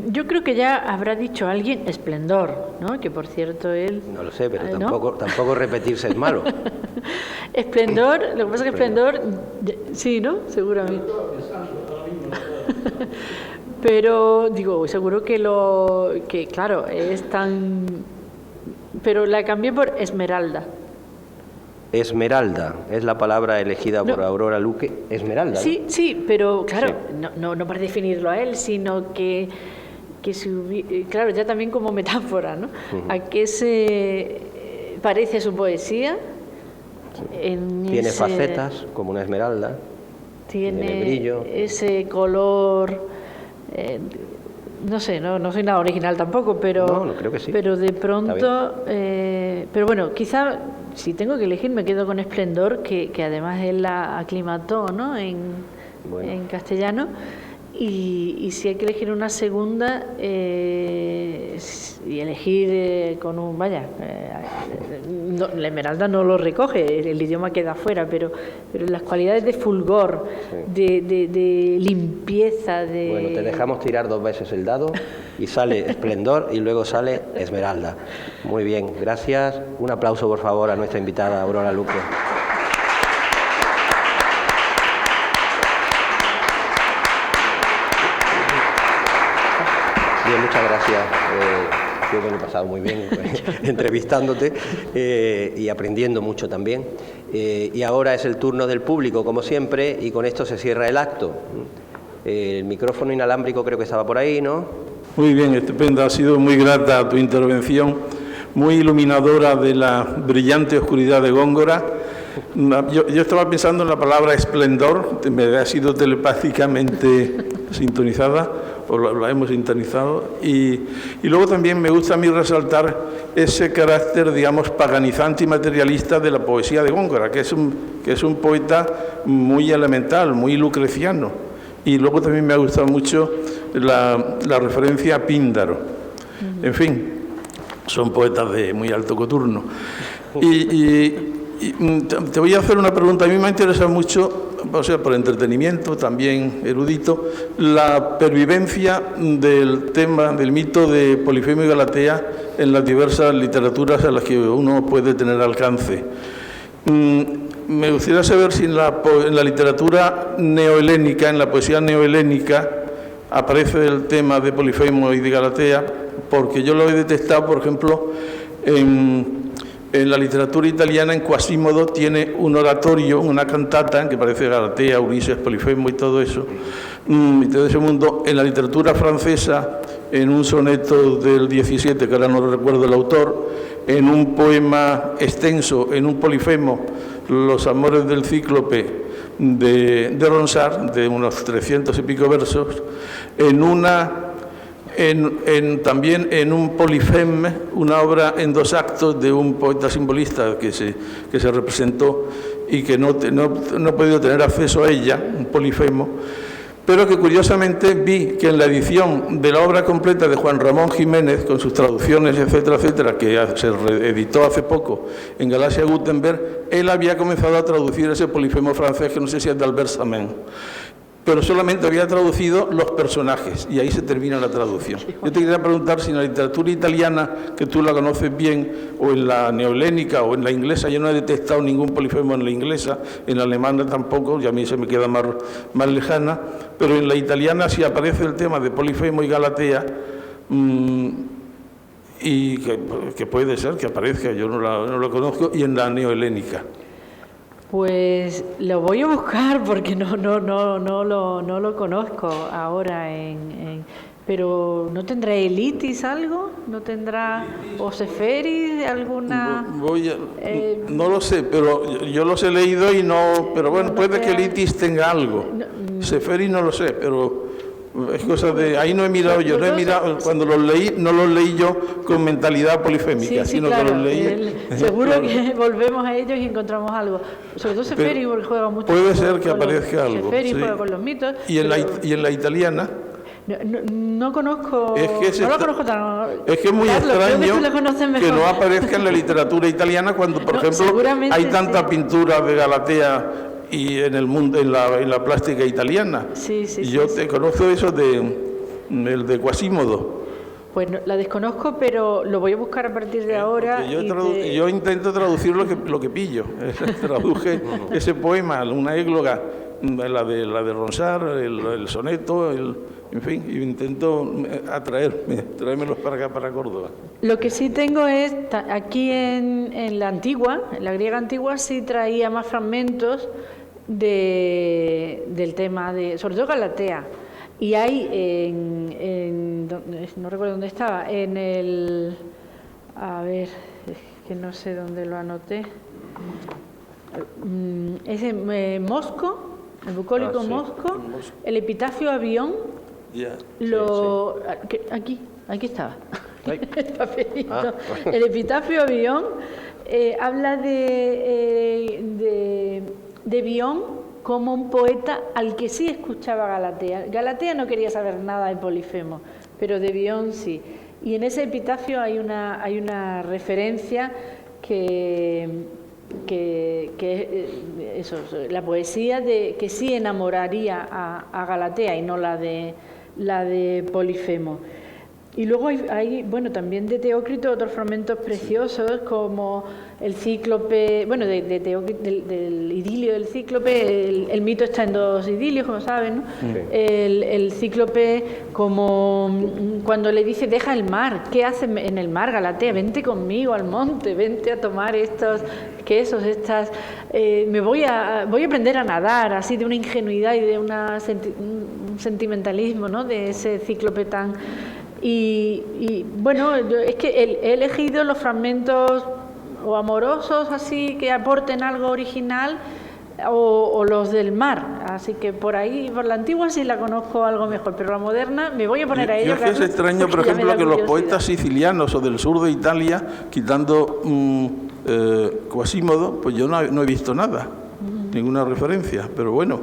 yo creo que ya habrá dicho alguien esplendor, ¿no? Que por cierto él... No lo sé, pero ¿no? tampoco repetirse es malo. Esplendor, lo que pasa es que esplendor, sí, ¿no? Seguramente. Pero digo, seguro que claro, es tan... Pero la cambié por esmeralda. Esmeralda, es la palabra elegida por Aurora Luque. Esmeralda, ¿no? Sí, pero claro, sí. No para definirlo a él, sino que claro, ya también como metáfora, ¿no? Uh-huh. ¿A qué se parece su poesía? Sí. Tiene facetas, como una esmeralda. Tiene brillo. Ese color... no sé, no soy nada original tampoco, pero... No, creo que sí. Pero de pronto... pero bueno, quizá... Si tengo que elegir, me quedo con esplendor, que además él la aclimató, ¿no? en castellano. Y si hay que elegir una segunda, y elegir con un... Vaya, la esmeralda no lo recoge, el idioma queda fuera, pero las cualidades de fulgor, sí. de limpieza, de... Bueno, te dejamos tirar 2 veces el dado y sale esplendor y luego sale esmeralda. Muy bien, gracias. Un aplauso, por favor, a nuestra invitada Aurora Luque. Bien, muchas gracias. Yo me lo he pasado muy bien entrevistándote y aprendiendo mucho también. Y ahora es el turno del público, como siempre, y con esto se cierra el acto. El micrófono inalámbrico creo que estaba por ahí, ¿no? Muy bien, estupendo. Ha sido muy grata tu intervención, muy iluminadora de la brillante oscuridad de Góngora. Yo estaba pensando en la palabra esplendor, me ha sido telepáticamente sintonizada, o la hemos sintonizado, y luego también me gusta a mí resaltar ese carácter, digamos, paganizante y materialista de la poesía de Góngora, que es un poeta muy elemental, muy lucreciano, y luego también me ha gustado mucho la referencia a Píndaro. En fin, son poetas de muy alto coturno. Y te voy a hacer una pregunta. A mí me ha interesado mucho, o sea, por entretenimiento, también erudito, la pervivencia del tema, del mito de Polifemo y Galatea en las diversas literaturas a las que uno puede tener alcance. Me gustaría saber si en la literatura neohelénica, en la poesía neohelénica, aparece el tema de Polifemo y de Galatea, porque yo lo he detectado, por ejemplo, en la literatura italiana, en Quasimodo, tiene un oratorio, una cantata, que parece Galatea, Ulises, Polifemo y todo eso, y todo ese mundo. En la literatura francesa, en un soneto del 17, que ahora no recuerdo el autor, en un poema extenso, en un Polifemo, Los amores del cíclope, de Ronsard, de unos 300 y pico versos, en también en un Polifeme, una obra en 2 actos de un poeta simbolista que se representó y que no he podido tener acceso a ella, un Polifemo, pero que curiosamente vi que en la edición de la obra completa de Juan Ramón Jiménez, con sus traducciones, etcétera, etcétera, que se reeditó hace poco en Galaxia Gutenberg, él había comenzado a traducir ese Polifemo francés, que no sé si es de Albert Samen, pero solamente había traducido los personajes, y ahí se termina la traducción. Yo te quería preguntar si en la literatura italiana, que tú la conoces bien, o en la neohelénica, o en la inglesa, yo no he detectado ningún polifemo en la inglesa, en la alemana tampoco, y a mí se me queda más lejana, pero en la italiana sí aparece el tema de Polifemo y Galatea, y que puede ser que aparezca, yo no la conozco, y en la neohelénica. Pues lo voy a buscar porque no lo conozco ahora pero ¿no tendrá Elitis algo? ¿No tendrá Oseferis alguna? No lo sé, pero yo los he leído y no, pero bueno, puede que Elitis tenga algo. Seferis no lo sé, pero es cosa de... Ahí no he mirado yo, no he mirado, cuando los leí, no los leí yo con mentalidad polifémica, sí, sino claro, que los leí... seguro que volvemos a ellos y encontramos algo. Sobre todo Seferis, porque juega mucho. Puede ser que aparezca algo. Seferis juega con los mitos. ¿Y en la italiana? No conozco, no lo conozco tan... Es que es muy extraño que no aparezca en la literatura italiana cuando, por ejemplo, hay tanta pintura de Galatea y en el mundo, en la plástica italiana. Yo te conozco eso el de Quasimodo. Pues la desconozco, pero lo voy a buscar a partir de ahora. Yo intento traducir lo que pillo. Traduje ese poema, una égloga, la de Ronsard, el soneto, en fin, y intento traérmelos para acá, para Córdoba. Lo que sí tengo es, aquí en la antigua, en la griega antigua, sí traía más fragmentos del tema de, sobre todo Galatea. Y hay no recuerdo dónde estaba, a ver, es que no sé dónde lo anoté, es en Mosco, el bucólico Mosco, el epitafio Avión, aquí estaba, el papelito, el epitafio Avión habla de Bión como un poeta al que sí escuchaba Galatea. Galatea no quería saber nada de Polifemo, pero de Bión sí. Y en ese epitafio hay una referencia que eso, la poesía que sí enamoraría a Galatea y no la de Polifemo. Y luego hay bueno, también de Teócrito otros fragmentos preciosos como el Cíclope, bueno, de Teócrito, del idilio del Cíclope, el mito está en 2 idilios, como saben, ¿no? Sí. El Cíclope, como cuando le dice, deja el mar, ¿qué hace en el mar, Galatea? Vente conmigo al monte, vente a tomar estos quesos, me voy a aprender a nadar, así de una ingenuidad y de un sentimentalismo, ¿no? De ese Cíclope tan... Y bueno, es que he elegido los fragmentos o amorosos así que aporten algo original o los del mar, así que por ahí, por la antigua sí la conozco algo mejor, pero la moderna me voy a poner a ella. Es que es extraño, por ejemplo, que los poetas sicilianos o del sur de Italia, quitando Quasimodo, pues yo no he visto nada, ninguna referencia, pero bueno,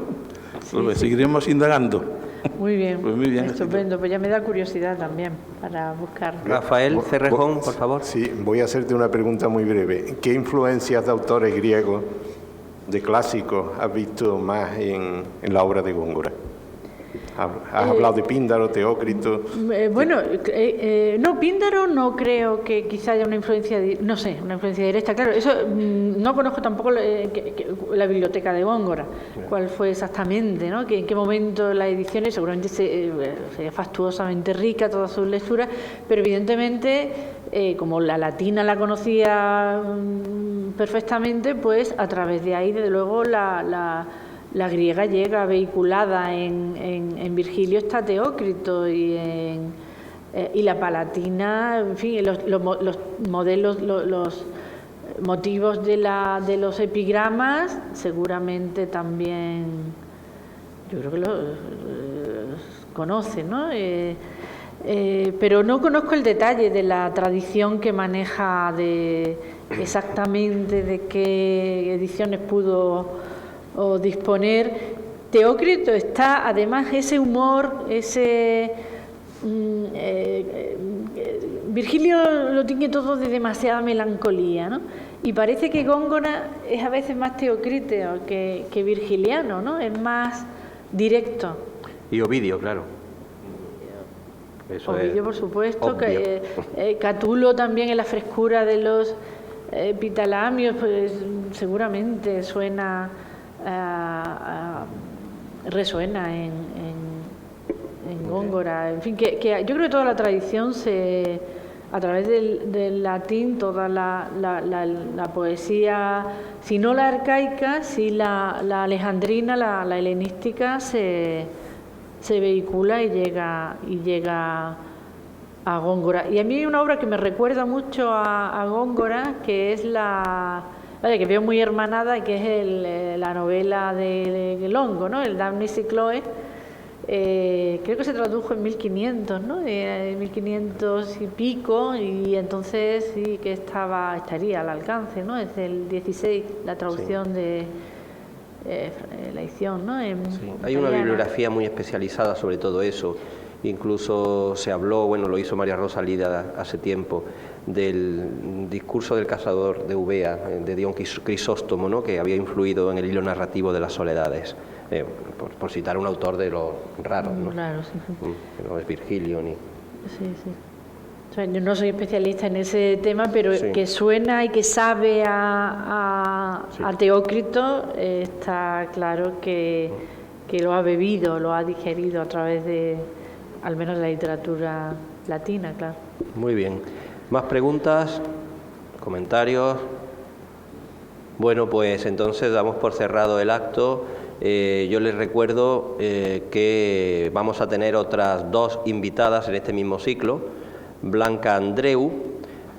seguiremos indagando. Muy bien, estupendo, pues ya me da curiosidad también para buscar. Rafael Cerrejón, por favor. Sí, voy a hacerte una pregunta muy breve. ¿Qué influencias de autores griegos, de clásicos, has visto más en la obra de Góngora? Has hablado de Píndaro, Teócrito... no, Píndaro no creo que quizá haya una influencia, no sé, una influencia directa, claro, eso no conozco tampoco la biblioteca de Góngora, cuál fue exactamente, ¿no? Que en qué momento las ediciones, seguramente sería fastuosamente rica todas sus lecturas, pero evidentemente, como la latina la conocía perfectamente, pues a través de ahí, desde luego, la griega llega vehiculada en Virgilio, está Teócrito y la palatina, en fin, los modelos, los motivos de los epigramas, seguramente también, yo creo que los conoce, ¿no? pero no conozco el detalle de la tradición que maneja de exactamente de qué ediciones pudo disponer. Teócrito está, además, ese humor, Virgilio lo tiene todo de demasiada melancolía, ¿no? Y parece que Góngora es a veces más teocriteo que virgiliano, ¿no? Es más directo. Y Ovidio, claro. Eso Ovidio, es por supuesto, obvio. Catulo también en la frescura de los epitalamios, pues seguramente resuena en Góngora. En fin, que yo creo que toda la tradición a través del latín, toda la poesía, si no la arcaica, si la alejandrina, la helenística, se vehicula y llega a Góngora. Y a mí hay una obra que me recuerda mucho a Góngora, que es que veo muy hermanada, y que es la novela de Longo, ¿no? El Damnis y Chloe. Creo que se tradujo en 1500, ¿no? 1500 y pico, y entonces sí que estaría al alcance, ¿no? Es del 16, la traducción de la edición, ¿no? Hay una bibliografía muy especializada sobre todo eso. Incluso se habló, bueno, lo hizo María Rosalida hace tiempo, del discurso del cazador de Eubea, de Dion Crisóstomo, ¿no? Que había influido en el hilo narrativo de las soledades, por citar un autor de los raros, ¿no? Claro, sí. Que no es Virgilio ni... Sí. O sea, yo no soy especialista en ese tema, pero sí, que suena y que sabe a Teócrito, está claro que lo ha bebido, lo ha digerido a través de, al menos, de la literatura latina, claro. Muy bien. ¿Más preguntas? ¿Comentarios? Bueno, pues entonces damos por cerrado el acto. Yo les recuerdo que vamos a tener otras 2 invitadas en este mismo ciclo. Blanca Andreu,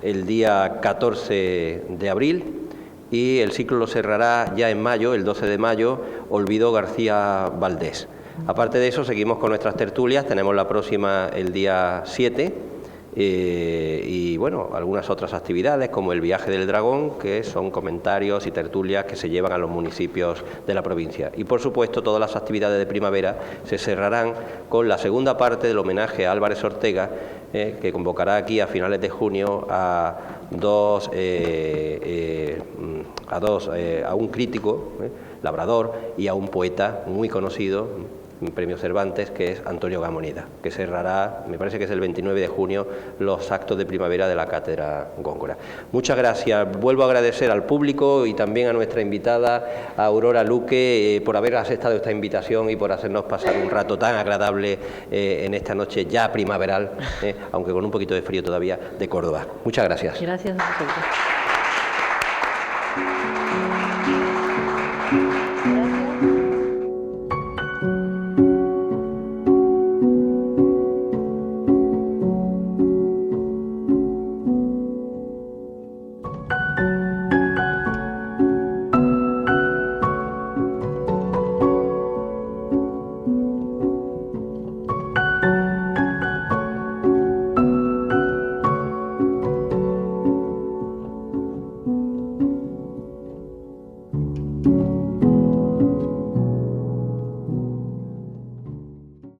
el día 14 de abril, y el ciclo lo cerrará ya en mayo, el 12 de mayo, Olvido García Valdés. Aparte de eso, seguimos con nuestras tertulias. Tenemos la próxima el día 7, y bueno, algunas otras actividades como el Viaje del Dragón, que son comentarios y tertulias que se llevan a los municipios de la provincia. Y por supuesto, todas las actividades de primavera se cerrarán con la segunda parte del homenaje a Álvarez Ortega, que convocará aquí a finales de junio a un crítico, labrador, y a un poeta muy conocido, Premio Cervantes, que es Antonio Gamonida, que cerrará, me parece que es el 29 de junio, los actos de primavera de la Cátedra Góngora. Muchas gracias. Vuelvo a agradecer al público y también a nuestra invitada, a Aurora Luque, por haber aceptado esta invitación y por hacernos pasar un rato tan agradable en esta noche ya primaveral, aunque con un poquito de frío todavía, de Córdoba. Muchas gracias. Gracias a vosotros.